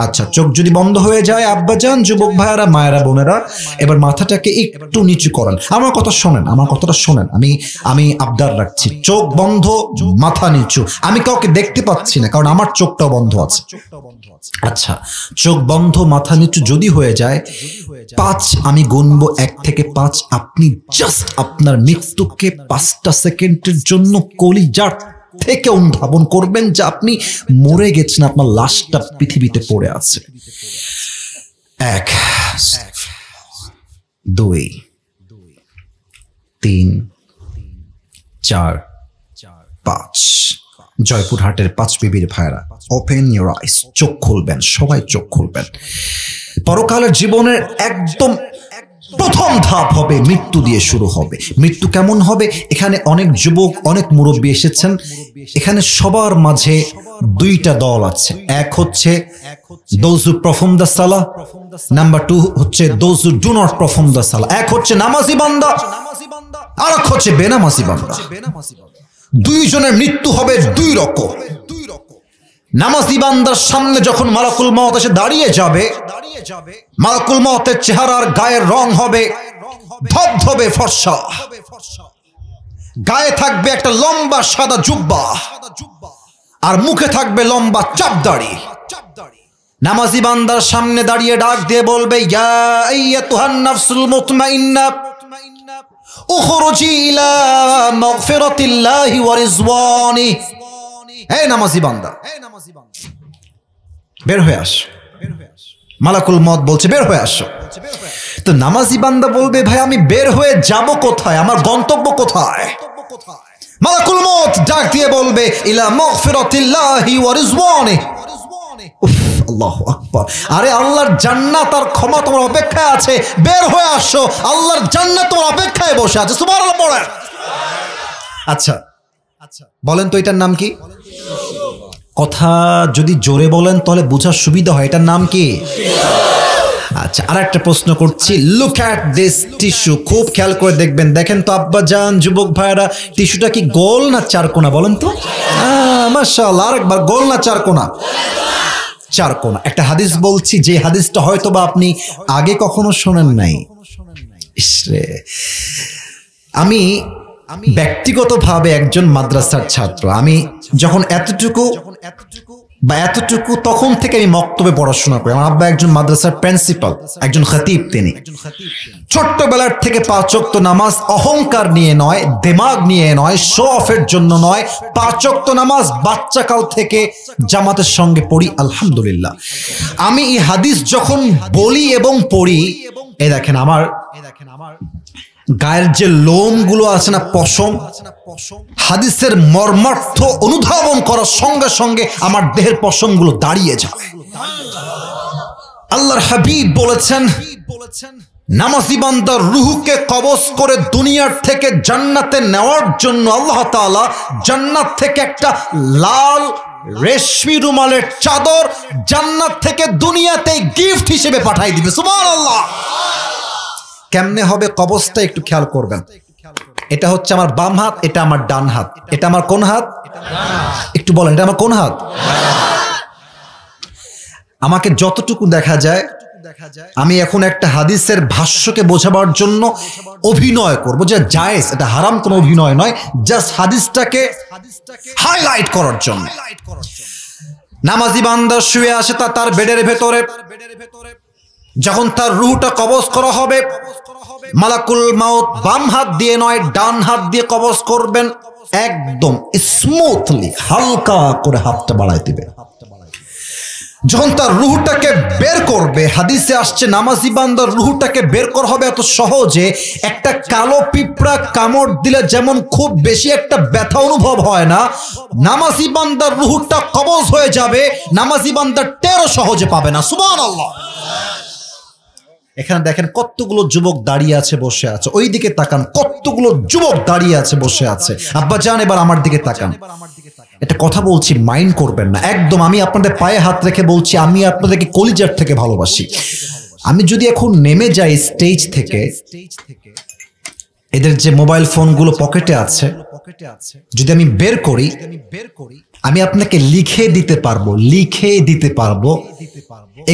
আচ্ছা, চোখ যদি বন্ধ হয়ে যায় আব্বাজান, যুবক ভাইয়ারা, মায়েরা, বোনেরা, এবার মাথাটাকে একটু নিচু করেন, আমার কথা শোনেন, আমার কথাটা শোনেন, আমি আবদার রাখছি, চোখ বন্ধ, মাথা নিচু। আমি কাউকে দেখতে পাচ্ছি না কারণ আমার চোখটাও বন্ধ আছে। আচ্ছা, চোখ বন্ধ, মাথা নিচু যদি হয়ে যায়, 5 আমি গুনবো, 1 থেকে 5, আপনি জাস্ট আপনার মৃত্যুকে 5টা সেকেন্ডের জন্য কলিজার থেকে অনুধাবন করবেন যে আপনি মরে গেছেন, আপনার লাশটা পৃথিবীতে পড়ে আছে। 1, 2, 3, 4, 5। জয়পুরহাটের 5 বিবির ভাইরা, ওপেন ইউর আইস, চোখ খুলবেন, সবাই চোখ খুলবেন। পরকালের জীবনের একদম প্রথম ধাপ হবে মৃত্যু দিয়ে শুরু হবে। মৃত্যু কেমন হবে? এখানে অনেক যুবক, অনেক মুরব্বী এসেছেন, এখানে সবার মাঝে 2টা দল আছে। এক হচ্ছে those who perform the salah, number 2 হচ্ছে those who do not perform the salah। এক হচ্ছে নামাজি বান্দা, আর এক হচ্ছে বেনামাজি বান্দা। 2 জনের মৃত্যু হবে 2 রকম। নামাজি বান্দার সামনে যখন মালাকুল মউত এসে দাঁড়িয়ে যাবে, মালাকুল মউতের চেহারার গায়ের রং হবে ধবধবে ফর্সা, গায়ে থাকবে একটা লম্বা সাদা জুব্বা, আর মুখে থাকবে লম্বা চাপদাড়ি। নামাজি বান্দার সামনে দাঁড়িয়ে ডাক দিয়ে বলবে, ইয়া আইয়াতুহান নাফসুল মুতমাইন্না উখরুজি ইলা মাগফিরাতিল্লাহি ওয়া রিজওয়ানি। হে নামাজি বান্দা, বের হয়ে আসো। মালাকুল মউত বলছে বের হয়ে আসো। তো নামাজি বান্দা বলবে, ভাই আমি বের হয়ে যাব কোথায়, আমার গন্তব্য কোথায়? মালাকুল মউত ডাক দিয়ে বলবে, ইলা মাগফিরাতিল্লাহি ওয়া রিজওয়ানি। আল্লাহু আকবার। আরে আল্লাহর জান্নাত আর ক্ষমা তোমার অপেক্ষায় আছে, বের হয়ে আসো, আল্লাহর জান্নাত তোমার অপেক্ষায় বসে আছে। সুবহানাল্লাহ পড়েন। আচ্ছা, বলেন তো এটার নাম কি? কথা যদি জোরে বলেন তাহলে বোঝার সুবিধা হয়। এটার নাম কি? আচ্ছা, আর একটা প্রশ্ন করছি। লুক অ্যাট দিস টিস্যু, খুব খেয়াল করে দেখবেন। দেখেন তো আব্বা জান, যুবক ভাইরা, টিস্যুটা কি গোল না চারকোনা বলেন তো? মাশাআল্লাহ, আরেকবার, গোল না চারকোনা? চারকোনা। একটা হাদিস বলছি, যে হাদিসটা হয়তো বা আপনি আগে কখনো শোনেন নাই। ইসরে, আমি ব্যক্তিগতভাবে একজন মাদ্রাসার ছাত্র। আমি যখন এতটুকু তখন থেকে আমি মক্তবে পড়াশোনা করি। আমার আব্বা একজন মাদ্রাসার প্রিন্সিপাল, একজন খতিব। তিনি ছোট্টবেলার থেকে 5 ওয়াক্ত নামাজ অহংকার নিয়ে নয়, দিমাগ নিয়ে নয়, শো অফের জন্য নয়, 5 ওয়াক্ত নামাজ বাচ্চাকাল থেকে জামাতের সঙ্গে পড়ি, আলহামদুলিল্লাহ। আমি এই হাদিস যখন বলি এবং পড়ি, এই দেখেন আমার গায়ের যে লোমগুলো আছে না, পশম, হাদিসের মর্মার্থ অনুধাবন করার সঙ্গে সঙ্গে আমার দেহের পশমগুলো দাঁড়িয়ে যাবে। আল্লাহর হাবিব বলেছেন, নামাজি বান্দার রূহকে কবজ করে দুনিয়ার থেকে জান্নাতে নেওয়ার জন্য আল্লাহ তাআলা জান্নাত থেকে একটা লাল রেশমি রুমালের চাদর জান্নাত থেকে দুনিয়াতে গিফট হিসেবে পাঠিয়ে দিবে। সুবহানাল্লাহ। কেমনে হবে কবজটা একটু খেয়াল করবেন। এটা হচ্ছে আমার বাম হাত, এটা আমার ডান হাত। এটা আমার কোন হাত? একটু বলেন, এটা আমার কোন হাত? আমাকে যতটুকু দেখা যায়, আমি এখন একটা হাদিসের ভাষ্যকে বোঝাবার জন্য অভিনয় করবো, যে জায়েজ, এটা হারাম কোনো অভিনয় নয়, জাস্ট হাদিসটাকে হাইলাইট করার জন্য। নামাজি বান্দা শুয়ে আসে তার বেডের ভেতরে, যখন তার রূহটা কবজ করা হবে, মালাকুল মাউত বাম হাত দিয়ে নয়, ডান হাত দিয়ে কবজ করবেন। একদম স্মুথলি, হালকা করে হাতটা বাড়ায় দিবে। যখন তার রূহটাকে বের করবে, হাদিসে আসছে নামাজি বান্দার রূহটাকে বের করা হবে এত সহজে, একটা কালো পিঁপড়া কামড় দিলে যেমন খুব বেশি একটা ব্যথা অনুভব হয় না, নামাজি বান্দার রূহটা কবজ হয়ে যাবে, নামাজি বান্দার টেরও সহজে পাবে না। সুবহানাল্লাহ। এখানে দেখেন কতগুলো যুবক দাঁড়িয়ে আছে, বসে আছে। ওই দিকে তাকান, কতগুলো যুবক দাঁড়িয়ে আছে, বসে আছে। আব্বা জান, এবার আমার দিকে তাকান। এটা কথা বলছি, মাইন্ড করবেন না একদম। আমি আপনাদের পায়ে হাত রেখে বলছি, আমি আপনাদেরকে কলিজার থেকে ভালোবাসি। আমি যদি এখন নেমে যাই স্টেজ থেকে, এদের যে মোবাইল ফোনগুলো পকেটে আছে, যদি আমি বের করি, আমি আপনাকে লিখে দিতে পারবো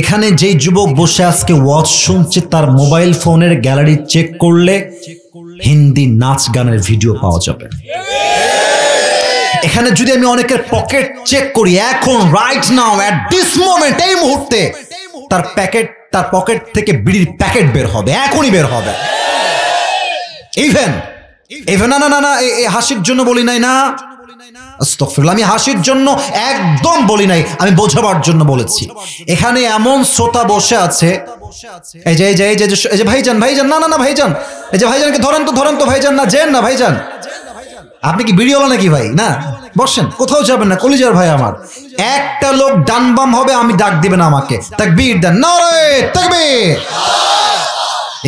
এখানে যেই যুবক বসে আজকে ওয়াজ শুনছে, তার মোবাইল ফোনের গ্যালারি চেক করলে হিন্দি নাচ গানের ভিডিও পাওয়া যাবে। এখানে যদি আমি অনেকের পকেট চেক করি, এখন right now, at this moment, এই মুহূর্তে তার পকেট থেকে বিড়ির প্যাকেট বের হবে, এখনই বের হবে। ইভেন না, এই হাসির জন্য বলি নাই, না আস্তাগফিরুল্লাহ, আমি হাসির জন্য একদম বলি নাই, আমি বোঝাবার জন্য বলেছি। এখানে এমন শ্রোতা বসে আছে, এই যে ভাইজান, না ভাইজান, এই যে ভাইজানকে ধরেন তো ভাইজান, না যেন না ভাইজান, আপনি কি বিড়িওয়ালা নাকি ভাই? না, বসেন, কোথাও যাবেন না, কলিজার ভাই আমার। একটা লোক ডান বাম হবে, আমি ডাক দিবেন আমাকে, তাকবীর দেন, নারে তাকবীর।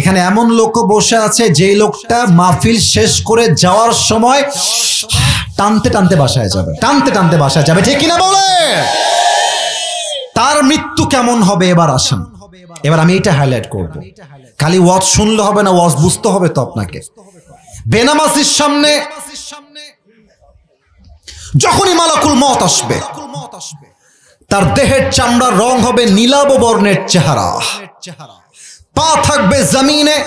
এখানে এমন লোক বসে আছে, যে লোকটা মাহফিল শেষ করে যাওয়ার সময় টানতে বাসায় যাবে, ঠিক কিনা বলে? তার মৃত্যু কেমন হবে এবার আসেন। এবার আমি এটা হাইলাইট করব। খালি ওয়াজ শুনলে হবে না, ওয়াজ বুঝতে হবে তো আপনাকে। বেনামাজির সামনে যখনই মালাকুল মওত আসবে, তার দেহের চামড়ার রং হবে নীলাভ বর্ণের চেহারা, পা থাকবে জমিনে,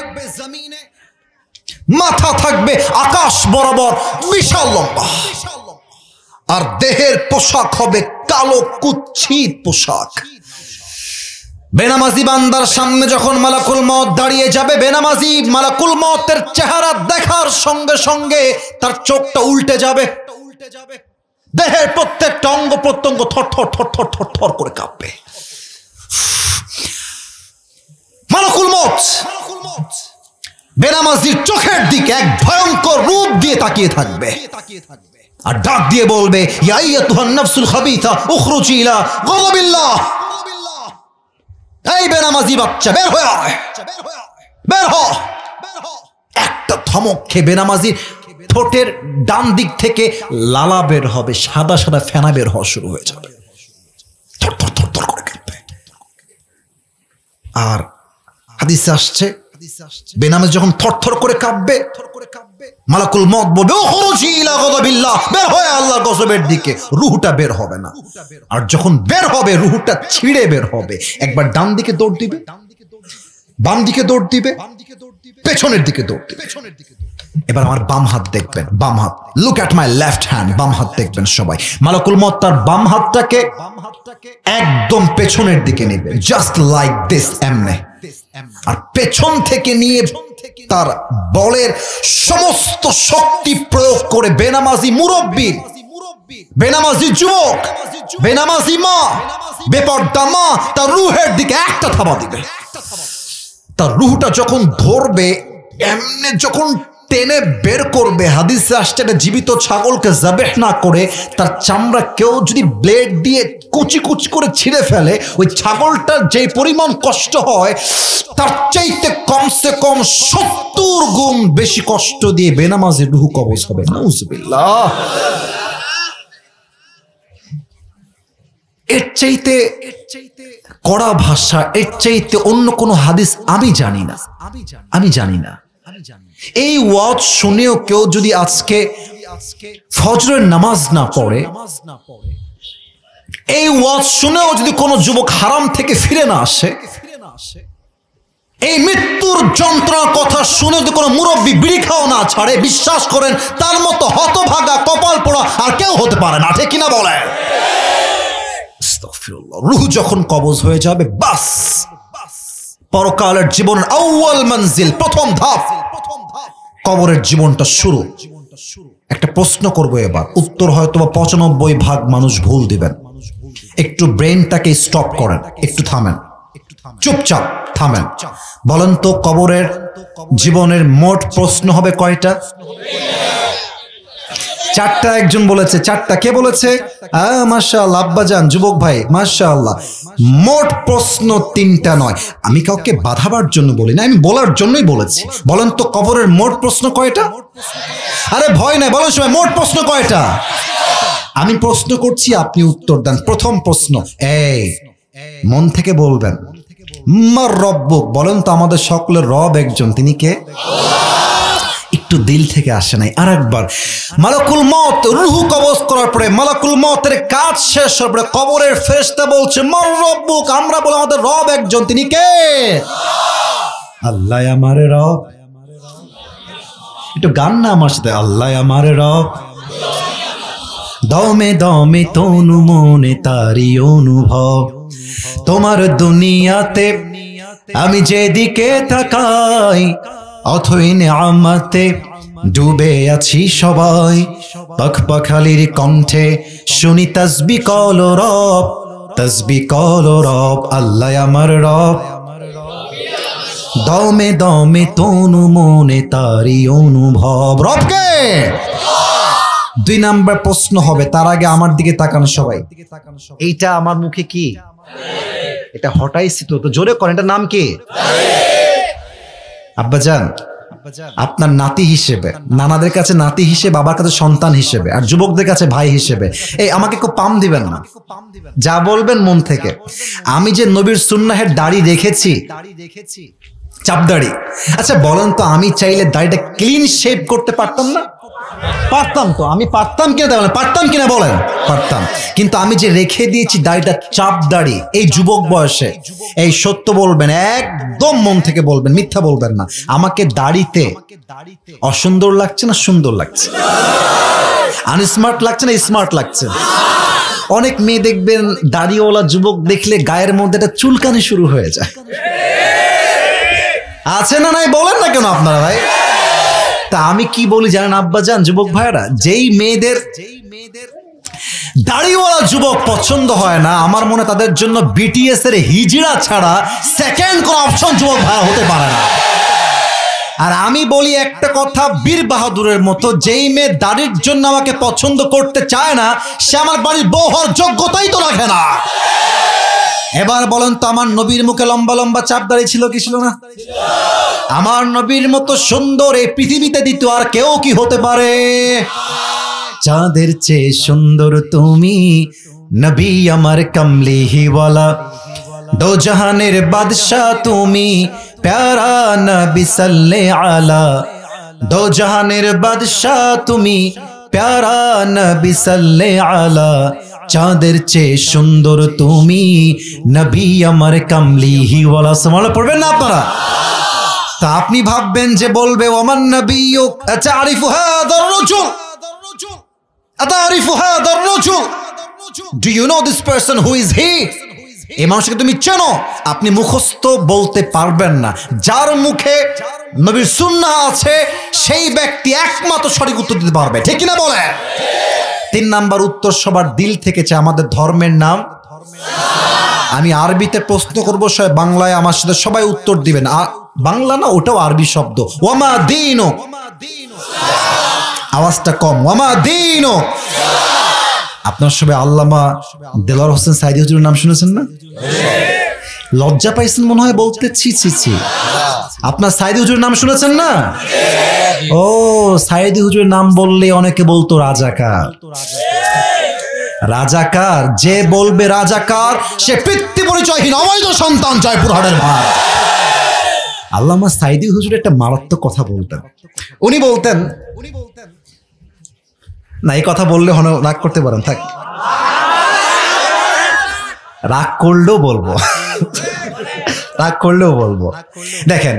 মাথা থাকবে আকাশ বরাবর বিশাল লম্বা, আর দেহের পোশাক হবে কালো কুৎসিত পোশাক। বেনামাজি বান্দার সামনে যখন মালাকুল মওত দাঁড়িয়ে যাবে, বেনামাজি মালাকুল মওতের চেহারা দেখার সঙ্গে সঙ্গে তার চোখটা উল্টে যাবে, দেহের প্রত্যেকটা অঙ্গ প্রত্যঙ্গ থর করে কাঁপবে। মালাকুল মওত বেনামাজির চোখের দিকে এক ভয়ঙ্কর রূপ দিয়ে তাকিয়ে থাকবে, আর ডাক দিয়ে বলবে, ইয়া আইয়াতুহান নাফসুল খাবিথা উখরুজি ইলা গাযাবিল্লাহ। এই বেনামাজি বাচ্চা, বের হয়ে আয়, বের হ। একটা ধমক খেয়ে বেনামাজির ঠোঁটের ডান দিক থেকে লালা বের হবে, সাদা সাদা ফেনা বের হওয়া শুরু হয়ে যাবে, থরথর করে কাঁপবে। আর হাদিসে আসছে বেনামাজ যখন থরথর করে কাঁপবে, মালাকুল মউত বলবে ও খুরুজি ইলা গাদাবিল্লাহ, বের হয় আল্লাহর গজবের দিকে, রূহটা বের হবে না। আর যখন বের হবে রূহটা ছিঁড়ে বের হবে। একবার ডান দিকে দৌড় দিবে, বাম দিকে দৌড় দিবে, পেছনের দিকে দৌড় দিবে। এবার আমার বাম হাত দেখবেন, বাম হাত, look at my left hand, বাম হাত দেখবেন সবাই। মালাকুল মউত তার বাম হাতটাকে একদম পেছনের দিকে নেবে, জাস্ট লাইক দিস, এমনে। আর পেছন থেকে নিয়ে তার বলের সমস্ত শক্তি প্রয়োগ করে বেনামাজি মুরব্বী, বেনামাজি যুবক, বেনামাজি মা, বেপরদা মা তার রুহের দিকে একটা থাবা দিবে। তার রুহটা যখন ধরবে, এমনে যখন টেনে বের করবে, হাদিসে আসছে একটা জীবিত ছাগলকে যাবেহ না করে তার চামড়া কেউ যদি ব্লেড দিয়ে কুচি কুচি করে ছিঁড়ে ফেলে, ওই ছাগলটার যে পরিমাণ কষ্ট হয় তার চাইতে কমসে কম 70 গুণ বেশি কষ্ট দিয়ে বেনামাজির রুহ কবজ হবে। নাউজুবিল্লাহ। এর চাইতে কড়া ভাষা, এর চাইতে অন্য কোনো হাদিস আমি জানি না। এই ওয়াজ শুনেও কেউ যদি আজকে ফজরের নামাজ না পড়ে, এই ওয়াজ শুনেও যদি কোনো যুবক হারাম থেকে ফিরে না আসে, এই মৃত্যুর যন্ত্রণার কথা শুনে যদি কোনো মুরব্বী বিড়ি খাওয়া না ছাড়ে, বিশ্বাস করেন তার মতো হতভাগা কপাল পোড়া আর কেউ হতে পারে না। ঠিক কিনা বলে? রূহ যখন কবজ হয়ে যাবে, বাস পরকালের জীবনের আউয়াল মঞ্জিল, প্রথম ধাপ, কবরের জীবনটা শুরু। একটা প্রশ্ন করবো এবার, উত্তর হয়তো 95% মানুষ ভুল দিবেন। একটু ব্রেনটাকে স্টপ করেন, একটু থামেন, চুপচাপ থামেন। বলেন তো কবরের জীবনের মোট প্রশ্ন হবে কয়টা? 4টা। একজন বলেছে 4টা। কে বলেছে? মাশাআল্লাহ, আব্বাজান, যুবক ভাই, মাশাআল্লাহ। মোট প্রশ্ন 3টা নয়। আমি কাউকে বাধাবার জন্য বলি না, আমি বলার জন্যই বলেছি। বলেন তো কবরের মোট প্রশ্ন কয়টা? আরে ভয় নাই, বলেন সবাই, মোট প্রশ্ন কয়টা? আমি প্রশ্ন করছি, আপনি উত্তর দেন। প্রথম প্রশ্ন, এই মন থেকে বলবেন, মার রব্বুক, বলেন তো আমাদের সকলের রব একজন, তিনি কে? একটু দিল থেকে আসে নাই। আর একবার, মালাকুল মউত রূহ কবজ করার পরে, মালাকুল মউতের কাজ শেষ হওয়ার পরে কবরের ফেরেশতা বলছে মার রব্বুক, আমরা বলে আমাদের রব একজন, তিনি কে? আল্লাহ আমার রব। একটু গান না আমার সাথে, আল্লাহ আমার রব। দমে দমে তনু মনে তারি অনুভব, তোমার দুনিয়াতে আমি যেদিকে তাকাই, অথই নেয়ামতে ডুবে আছি সবাই। পাখপাখালির কণ্ঠে শুনি তাসবিহ কলো রব, তাসবিহ কলো রব, আল্লাহ আমার রব। দমে দমে তনু মনে তারি অনুভব, রবকে। 2 নাম্বার প্রশ্ন হবে, তার আগে আমার দিকে তাকানো সবাই। এইটা আমার মুখে কি? এটা হটাইছি তো, জোরে করেন, এটার নাম কি? আব্বাজান, আপনার নাতি হিসেবে, নানাদের কাছে নাতি হিসেবে, বাবার কাছে সন্তান হিসেবে, আর যুবকদের কাছে ভাই হিসেবে, এই আমাকে খুব পাম দিবেন না, যা বলবেন মন থেকে। আমি যে নবীর সুন্নাহের দাড়ি রেখেছি, চাপ দাড়ি। আচ্ছা বলেন তো, আমি চাইলে দাড়িটা ক্লিন শেভ করতে পারতাম না? পারতাম তো। আমি পারতাম কিনা বলেন, পারতাম কিনা বলেন? পারতাম। কিন্তু আমি যে রেখে দিয়েছি দাড়িটা চাপ দাড়ি, এই যুবক বয়সে, এই সত্য বলবেন, একদম মন থেকে বলবেন, মিথ্যা বলবেন না। আমাকে দাড়িতে অসুন্দর লাগছে না সুন্দর লাগছে? আনস্মার্ট লাগছে না স্মার্ট লাগছে? অনেক মেয়ে দেখবেন দাড়িওয়ালা যুবক দেখলে গায়ের মধ্যে একটা চুলকানি শুরু হয়ে যায়, আছে না নাই? বলেন না কেন আপনারা ভাই? তা আমি কি বলি জানেন আব্বাজান, যুবক ভাইরা, যেই মেয়েদের দাড়িওয়ালা যুবক পছন্দ হয় না, আমার মনে তাদের জন্য বিটিএস এর হিজড়া ছাড়া সেকেন্ড কোন অপশন যুবক ভাইরা হতে পারে না। আর আমি বলি একটা কথা বীর বাহাদুরের মতো, যেই মেয়ে দাড়ির জন্য আমাকে পছন্দ করতে চায় না, সে আমার বাড়ির বউ হওয়ার যোগ্যতাই তো রাখে না। এবার বলেন তো, আমার নবীর মুখে লম্বা লম্বা চাপ দাড়ি ছিল কি ছিল না? আমার নবীর মতো সুন্দর এই পৃথিবীতে দ্বিতীয় আর কেউ কি হতে পারে? চাঁদের চেয়ে সুন্দর তুমি, নবী আমার কমলিওয়ালা, দো জাহানের বাদশা তুমি, প্যারা নবী সাল্লে আলা, দো জাহানের বাদশা তুমি, প্যারা নবী সাল্লে আলা, চাঁদের চেয়ে সুন্দর তুমি, নবী আমার কমলিওয়ালা। সুবহানাল্লাহ পড়বেন না আপনারা? তা আপনি ভাববেন যে বলবে ওমান নবিয়্যু আতারিফু হাদার রাজুল, আতারিফু হাদার রাজুল, do you know this person who is he? এই মানুষকে তুমি চেনো? আপনি মুখস্থ বলতে পারবেন না। যার মুখে নবীর সুন্নাহ আছে সেই ব্যক্তি একমাত্র সঠিক উত্তর দিতে পারবে, ঠিক কিনা বলে? 3 নাম্বার উত্তর সবার দিল থেকে চাই, আমাদের ধর্মের নাম। আমি আরবিতে প্রশ্ন করবো, সবাই বাংলায় আমার সাথে সবাই উত্তর দিবেন। বাংলা না, ওটাও আরবি শব্দ। ওয়ামা দীনু, আওয়াজটা কম, ওয়ামা দীনু। আপনার সবাই আল্লামা দেলোয়ার হোসেন সাইদি হুজুরের নাম শুনেছেন না? লজ্জা পাইছেন মনে হয় বলতে, ছি ছি ছি। আপনার সাইদি হুজুরের নাম শুনেছেন না? ও, সাইদি হুজুরের নাম বললে অনেকে বলতো রাজাকার। রাজাকার যে বলবে রাজাকার, সে পিতৃ পরিচয়হীন অবৈধ সন্তান, জয়পুরহাটের ভাই। আল্লামা সাইদি হুজুর একটা মারাত্মক কথা বলতেন। উনি বলতেন, না এই কথা বললে রাগ করতে পারেন, থাক, রাগ করলেও বলবো, রাগ করলেও বলবো। দেখেন,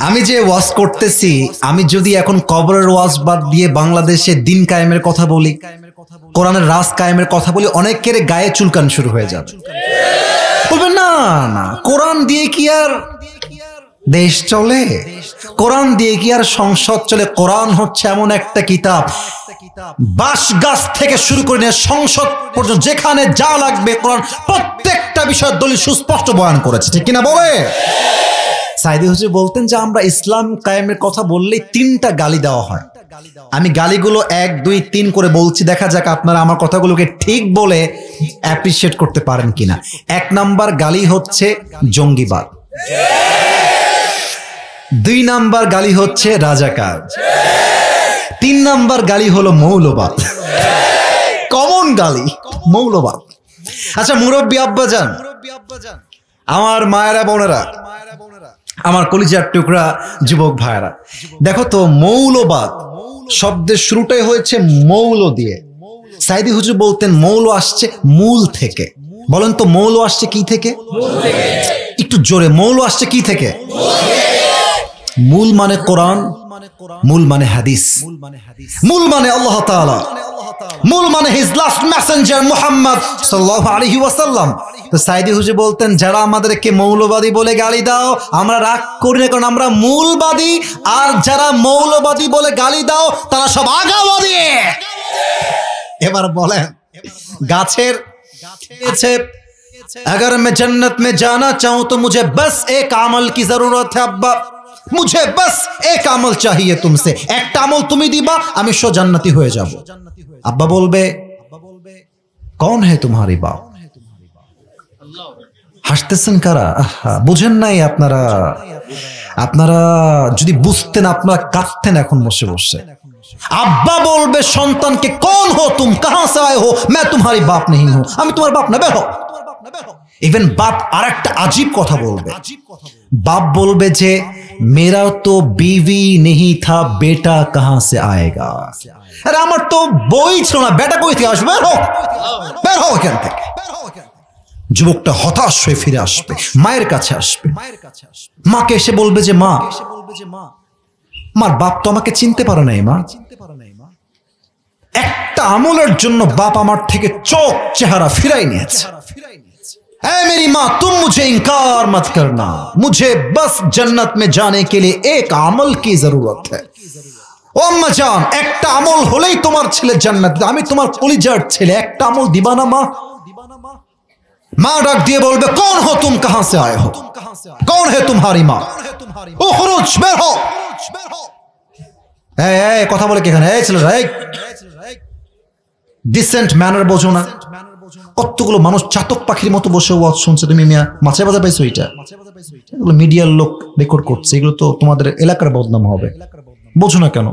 আমি যে ওয়াজ করতেছি, আমি যদি এখন কবরের ওয়াজ বাদ দিয়ে বাংলাদেশে দিন কায়েমের কথা বলি, কোরআনের রাজ কায়েমের কথা বলি, অনেকের গায়ে চুলকান শুরু হয়ে যাবে। বলবেন না না, কোরআন দিয়ে কি আর দেশ চলে? কোরআন দিয়ে কি আর সংসদ চলে? কোরআন হচ্ছে এমন একটা কিতাব, বাঁশ গাছ থেকে শুরু করে নিয়ে সংসদ পর্যন্ত যেখানে যা লাগবে কোরআন প্রত্যেকটা বিষয়ের দলিল সুস্পষ্ট বয়ান করেছে, ঠিক কিনা বলে? সাইদি হুজুর বলতেন যে আমরা ইসলাম কায়েমের কথা বললেই 3টা গালি দেওয়া হয়। আমি গালিগুলো 1, 2, 3 করে বলছি, দেখা যাক আপনারা আমার কথাগুলোকে ঠিক বলে অ্যাপ্রিসিয়েট করতে পারেন কিনা। 1 নাম্বার গালি হচ্ছে জঙ্গিবাদ, 2 নাম্বার গালি হচ্ছে রাজাকার, 3 নাম্বার গালি হলো মৌলবাদ। কমন গালি মৌলবাদ। আচ্ছা মুরব্বী আব্বাজান, আমার মায়েরা বোনেরা, আমার কলিজার টুকরা যুবক ভাইরা, দেখো তো, মৌলবাদ শব্দের শুরুটাই হয়েছে মৌল দিয়ে। সাইদি হুজুর বলতেন মৌল আসছে মূল থেকে। বলেন তো মৌল আসছে কি থেকে? একটু জোরে, মৌল আসছে কি থেকে? মূল মানে কোরআন, মূল মানে হাদিস, মূল মানে আল্লাহ তাআলা, মূল মানে হিজ লাস্ট মেসেঞ্জার মুহাম্মদ সাল্লাল্লাহু আলাইহি ওয়াসাল্লাম। তো সাইদি হুজুর বলতেন যারা আমাদেরকে মৌলবাদী বলে গালি দাও, আমরা রাগ করি না, কারণ আমরা মূলবাদী। আর যারা মৌলবাদী বলে গালি দাও তারা সব আগাবাদী। এবার বলেন, গাছের अगर मैं जन्नत में जाना चाहूं तो मुझे बस एक अमल की जरूरत है अब्बा, मुझे बस एक अमल चाहिए तुमसे, एक अमल তুমি দিবা, আমি সো জান্নাতি হয়ে যাব। আব্বা বলবে कौन है तुम्हारी बाप? হাসতেছেন কারা? বুঝেন নাই আপনারা? আপনারা যদি বুঝতেন আপনারা কাঁদতেন এখন বসে বসে। আব্বা বলবে সন্তানকে कौन हो तुम, कहां से आए हो? मैं तुम्हारी बाप नहीं हूं, আমি তোমার বাপ না, বের হও। इवन बाप আরেকটা আজীব কথা বলবে। बाप बोलबे जे मेरा तो बीवी नहीं था, बेटा कहां से आएगा? अरे আমার তো বই ছিল না, বেটা কই থেকে আসবে? বের হও এখান থেকে। যুবকটা হতাশ হয়ে ফিরে আসবে, মায়ের কাছে আসবে, মাকে এসে বলবে যে মা, মার বাপ তো আমাকে চিনতে পারে নাই মা। একটা আমলের জন্য বাপ আমার থেকে চোখ চেহারা ফিরাই নিয়েছে। ऐ मेरी माँ, तुम मुझे इनकार मत करना, मुझे बस जन्नत में जाने के लिए एक अमल की जरूरत है। ও আম্মা জান, একটা আমল হলেই তোমার ছেলে জান্নাত, আমি তোমার কলিজার ছেলে, একটা আমল দিবা না মা? মা ডাক দিয়ে বলবে कौन हो तुम, कहां से आए हो, कौन है तुम्हारी माँ, उखरुज, বের হও। এই কথা বলে কি এখানে? এই ছেলেরা, এই ডিসেন্ট ম্যানার বোঝো না? কতগুলো মানুষ চাতক পাখির মতো বসে ওয়াজ শুনছে, তুমি মিয়া মাছে বাজা পাইছো? এটা এগুলো মিডিয়ার লোক রেকর্ড করছে, এগুলো তো তোমাদের এলাকার বদনাম হবে, বোঝো না কেন?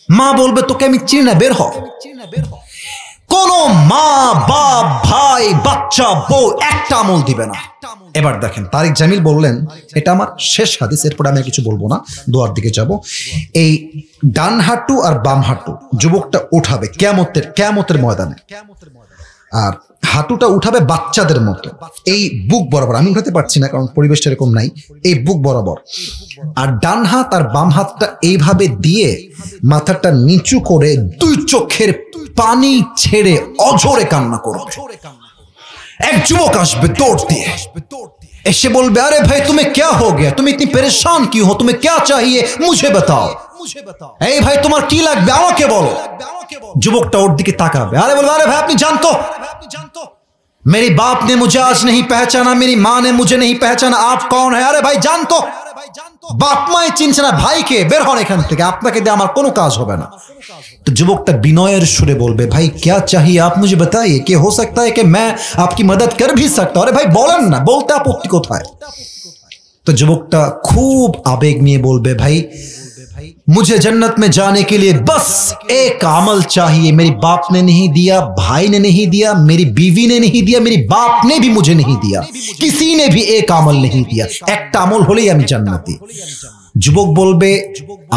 মা বলবে তোকে আমি চিনি না, বের হ। কোন মা বাপ ভাই বাচ্চা বউ একটা আমল দিবে না। এবার দেখেন তারিক জামিল বললেন, এটা আমার শেষ হাদিস, এরপরে আমি কিছু বলবো না, দোয়ার দিকে যাব। এই ডান হাঁটু আর বাম হাঁটু যুবকটা উঠাবে কিয়ামতের ময়দানে, আর হাঁটুটা উঠাবে বাচ্চাদের মতো, এই বুক বরাবর। আমি উঠাতে পারছি না কারণ পরিবেশটা এরকম নাই, এই বুক বরাবর। আর ডান হাত আর বাম হাতটা এইভাবে দিয়ে মাথাটা নিচু করে দুই চোখের পানি ছেড়ে অঝরে কান্না করবে। এক যুবক আসবে দৌড় দিয়ে, এসে বলবে, আরে ভাই तुम्हें क्या हो गया, तुम इतनी परेशान क्यों हो, तुम्हें क्या चाहिए मुझे बताओ। এই ভাই তোমার কি লাগবে আমাকে বলো। যুবকটা ওর দিকে তাকাবে, আরে বলবে, আরে ভাই আপনি জানতো मेरी बाप ने मुझे आज नहीं पहचाना, मेरी माँ ने मुझे नहीं पहचाना, आप कौन है। अरे भाई जानतो बाप माए चिनছে না ভাইকে, বের হন এখান থেকে, আপনাকে দিয়ে আমার কোনো কাজ হবে না। तो যুবকটা বিনয়ের সুরে বলবে, भाई क्या चाहिए आप मुझे बताइए, कि हो सकता है कि मैं आपकी मदद कर भी सकता हूं। अरे भाई বলেন না, বলতে আপত্তি কোথায়। तो যুবকটা খুব আবেগ নিয়ে বলবে, भाई मुझे जन्नत में जाने के लिए बस एक अमल चाहिए, मेरी बाप ने नहीं दिया, भाई ने नहीं दिया, मेरी बीवी ने नहीं दिया, मेरी बाप ने भी मुझे नहीं दिया, किसी ने भी एक अमल नहीं दिया, একটা আমল হলেই আমি জান্নাতি। যুবক বলবে,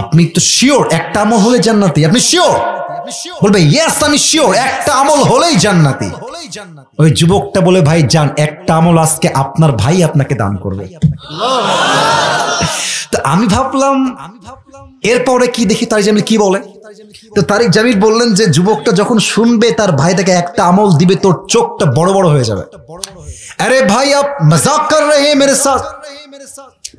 আপনি তো শিওর একটা আমল হলে জান্নাতি, আপনি শিওর? বলবে, ইয়েস আমি শিওর, একটা আমল হলেই জান্নাতি। ওই যুবকটা বলে, ভাই যান, একটা আমল আজকে আপনার ভাই আপনাকে দান করবে। তো আমি ভাবলাম এরপরে কি দেখি তারিক জামিল কি বলে। তো তারিক জামিল বললেন যে যুবকটা যখন শুনবে তার ভাই তাকে একটা আমল দিবে, তোর চোখটা বড় বড় হয়ে যাবে। আরে ভাই আপ মজাক কর रहे हैं मेरे साथ,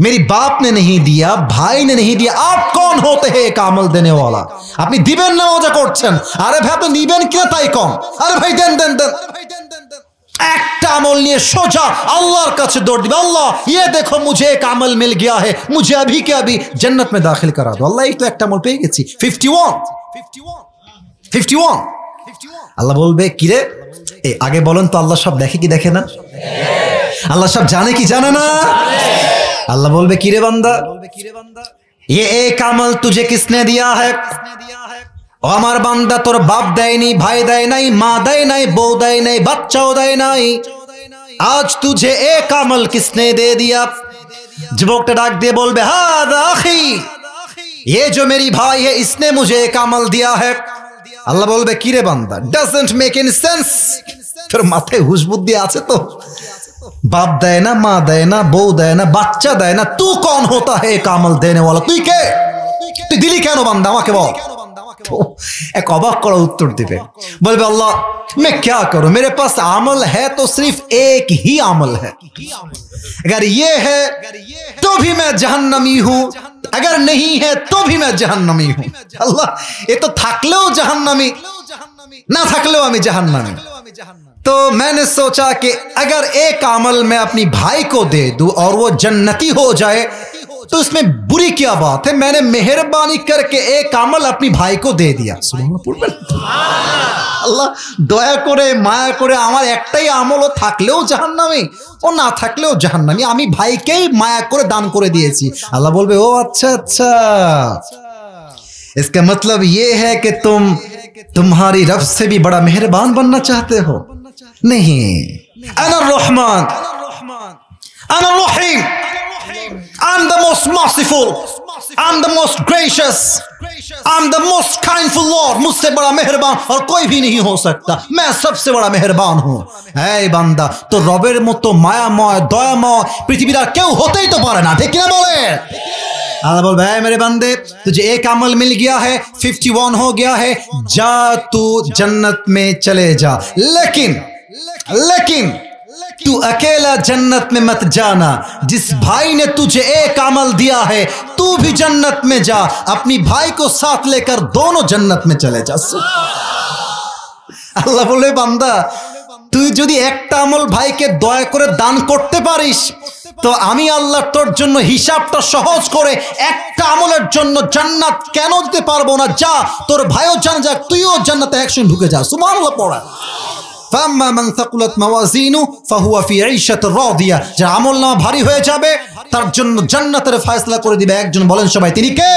मेरी बाप ने नहीं दिया, भाई ने नहीं दिया, आप कौन होते हैं एक আমল देने वाला। আপনি দিবেন না মজা করছেন, আরে ভাই আপনি নিবেন কিনা তাই কম। আরে ভাই দেন দেন দেন, একটা আমল নিয়ে সোজা আল্লাহর কাছে দৌড় দিবে, আল্লাহ ये देखो मुझे एक अमल मिल गया है, मुझे अभी के अभी जन्नत में दाखिल करा दो। আল্লাহ এই তো একটা আমল পেয়ে গেছি, 51। আল্লাহ বলবে, কিরে এই আগে বলেন তো আল্লাহ সব দেখে কি দেখে না, আল্লাহ সব জানে কি জানে না। আল্লাহ বলবে, কিরে বান্দা ये एक अमल तुझे किसने दिया है। ও আমার বান্দা, তোর বাপ দেয়নি, ভাই দেয় নাই, মা দেয় নাই, বউ দেয় নাই, বাচ্চাও দেয় নাই, আজ तुझे एक अमल किसने दे दिया। যুবকটা ডাক দিয়ে বলবে, হাদা আখি, ये जो मेरी भाई है इसने मुझे एक अमल दिया है। আল্লাহ বলবে, কিরে বান্দা, doesn't make any sense, তোর মাথায় হুশ বুদ্ধি আছে তো? বাপ দেয় না, মা দেয় না, বউ দেয় না, বাচ্চা দেয় না, तू कौन होता है एक अमल देने वाला, তুই কে, তুই দিলি কেন বান্দা আমাকে বল। एक अबाक करा उत्तर दिवे, बोले अल्लाह मैं क्या करूं, मेरे पास अमल है तो सिर्फ एक ही अमल है, अगर ये है तो भी मैं जहन्नमी हूं, अगर नहीं है तो भी मैं जहन्नमी हूं। अल्लाह ये तो থাকলেও जहन्नमी, ना থাকলেও আমি जहन्नमी। तो मैंने सोचा कि अगर एक अमल मैं अपनी भाई को दे दूं और वो जन्नती हो जाए तो इसमें बुरी क्या बात है। मैंने मेहरबानी करके एक अमल अपनी भाई को दे दिया। আল্লাহ দয়া করে মায়া করে আমার একটাই আমল, ও থাকলেও জাহান্নামী ও না থাকলেও জাহান্নামী, আমি ভাইকেই মায়া করে দান করে দিয়েছি। আল্লাহ বলবে, ও अच्छा अच्छा, इसका मतलब ये है कि तुम तुम्हारी रब से भी बड़ा मेहरबान बनना चाहते हो। नहीं, अना रहमान, अना रहीम, I'm the most merciful, I'm the most gracious, I'm the most kindful Lord, मुझसे बड़ा मेहरबान और कोई भी नहीं हो सकता, मैं सबसे बड़ा मेहरबान हूँ। ऐ बंदा, तो रবের মতো মায়াময় দয়াময় পৃথিবীর আর কেউ হতেই তো পারে না, ঠিক না বলে। अल्लाह बोल, भाई मेरे बंदे तुझे एक अमल मिल गया है, 51 हो गया है, जा तू जन्नत में चले जा, लेकिन तू अकेला जन्नत में मत जाना, जिस भाई ने तुझे एक अमल दिया है तू भी जन्नत में जा, अपनी भाई को साथ लेकर दोनों जन्नत में चले जा। अल्लाह बोले, बंदा তুই যদি একটা আমল ভাইকে দয়া করে দান করতে পারিস তো আমি আল্লাহ তোর জন্য হিসাবটা সহজ করে একটা আমলের জন্য জান্নাত কেন দিতে পারবো না। যা, তোর ভাইও জানা যাক, তুইও জান্নাতে একসঙ্গে ঢুকে যা। সুবহানাল্লাহ পড়া। ফাম্মা মান সাকুলাত মাওয়াজিনু ফাহুয়া ফি ঈশাতির রাদিয়া, যার আমলনামা ভারী হয়ে যাবে তার জন্য জান্নাতের ফয়সালা করে দিবে একজন। বলেন সবাই তিনি কে?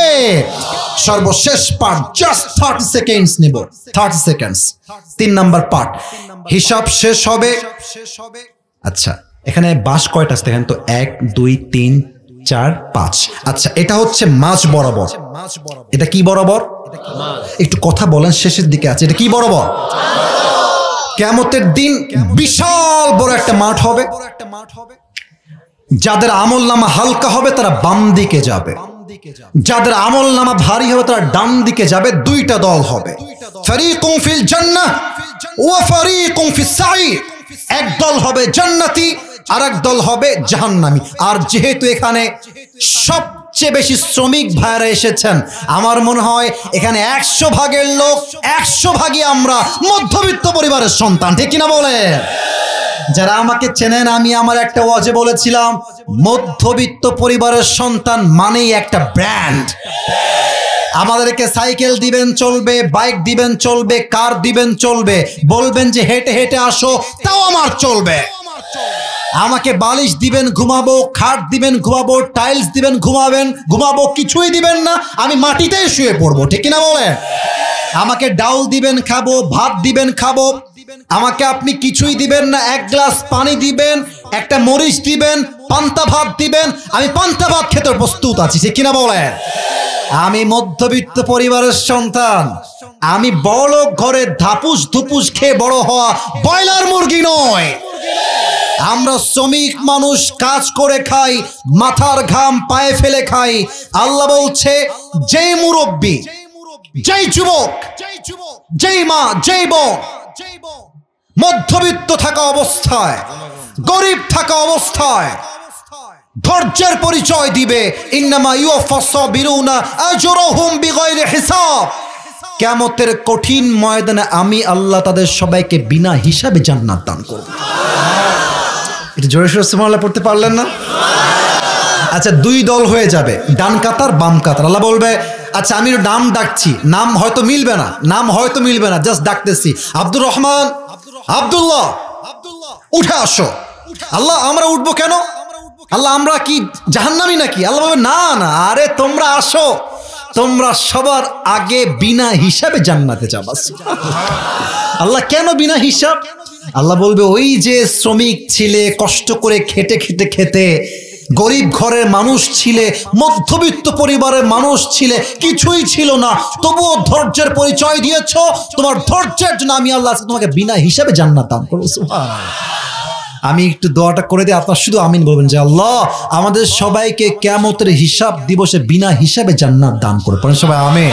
সর্বশেষ পার্ট, জাস্ট 30 সেকেন্ডস নিব, 30 সেকেন্ডস। 3 নাম্বার পার্ট, হিসাব শেষ হবে। আচ্ছা এখানে বাস কয়টা আছে দেখেন তো? 1 2 3 4 5। আচ্ছা এটা হচ্ছে মাঝ বরাবর। এটা কি বরাবর? একটু কথা বলেন, শেষের দিকে আছে। এটা কি বরাবর? কিয়ামতের দিন বিশাল বড় একটা মাঠ হবে। যাদের আমলনামা হালকা হবে তারা বাম দিকে যাবে, যাদের আমলনামা ভারী হবে তারা ডান দিকে যাবে। দুইটা দল হবে, ফারীকুন ফিল জান্নাহ ওয়া ফারীকুন ফিস সাঈর। এক দল হবে জান্নাতি, আরেক দল হবে জাহান্নামী। আর যেহেতু এখানে সবচেয়ে বেশি শ্রমিক ভাইরা এসেছেন, আমার মনে হয় এখানে 100 ভাগের লোক 100 ভাগই আমরা মধ্যবিত্ত পরিবারের সন্তান, ঠিক কিনা বলে? যারা আমাকে চেনেন, আমি আমার একটা ওয়াজে বলেছিলাম মধ্যবিত্ত পরিবারের সন্তান মানেই একটা ব্র্যান্ড। আমাদেরকে সাইকেল দিবেন চলবে, বাইক দিবেন চলবে, কার দিবেন চলবে, বলবেন যে হেঁটে হেঁটে আসো তাও আমার চলবে। আমাকে বালিশ দিবেন ঘুমাবো, খাট দিবেন ঘুমাবো, টাইলস দিবেন ঘুমাবো, কিছুই দিবেন না আমি মাটিতেই শুয়ে পড়বো, ঠিক কিনা বলে? আমাকে ডাউল দিবেন খাবো, ভাত দিবেন খাবো। আমাকে আপনি কিছুই দিবেন না, এক গ্লাস পানি দিবেন, একটা মরিচ দিবেন, পান্তা ভাত দিবেন, আমি পান্তা ভাত খেতে প্রস্তুত আছি, ঠিক কিনা বলে? আমি মধ্যবিত্ত পরিবারের সন্তান, আমি বড় ঘরে ধাপুস ধুপুস খেয়ে বড় হওয়া ব্রয়লার মুরগি নয়। আমরা শ্রমিক মানুষ, কাজ করে খাই, মাথার ঘাম পায়ে ফেলে খাই। আল্লাহ বলছে যেই মুরব্বী, যেই যুবক, যেই মা, যেই বোন মধ্যবিত্ত থাকা অবস্থায়, গরিব থাকা অবস্থায় ধৈর্যের পরিচয় দিবে, ইন্নামা ইউওয়াফাস সাবিরুনা আজরুহুম বিগাইরি হিসাব, কিয়ামতের কঠিন ময়দানে আমি আল্লাহ তাদের সবাইকে বিনা হিসাবে জান্নাত দান করব। এটা জোরে সোরে সুবহানাল্লাহ পড়তে পারলেন না? আচ্ছা 2 দল হয়ে যাবে, ডান কাতার বাম কাতার। আল্লাহ বলবে আচ্ছা আমি নাম ডাকছি, নাম হয়তো মিলবে না, জাস্ট ডাকতেছি, আব্দুর রহমান, আব্দুল্লাহ, উঠে আসো। আল্লাহ আমরা উঠবো কেন? আল্লাহ আমরা কি জাহান্নামী নাকি? আল্লাহ বলবে না না, আরে তোমরা আসো, তোমরা সবার আগে বিনা হিসাবে জান্নাতে যাবা। আল্লাহ কেন বিনা হিসাব? আল্লাহ বলবে ওই যে শ্রমিক ছিলে, কষ্ট করে খেটে খেটে খেতে, গরিব ঘরের মানুষ ছিলে, মধ্যবিত্ত পরিবারের মানুষ ছিলে, কিছুই ছিল না, তবুও ধৈর্যের পরিচয় দিয়েছো, তোমার ধৈর্যের জন্য আমি আল্লাহ তোমাকে বিনা হিসাবে জান্নাত দান করব। সুবহানাল্লাহ। আমি একটু দোয়াটা করে দিই, আপনারা শুধু আমিন বলবেন যে আল্লাহ আমাদের সবাইকে কিয়ামতের হিসাব দিবসে বিনা হিসাবে জান্নাত দান করো। সবাই আমিন।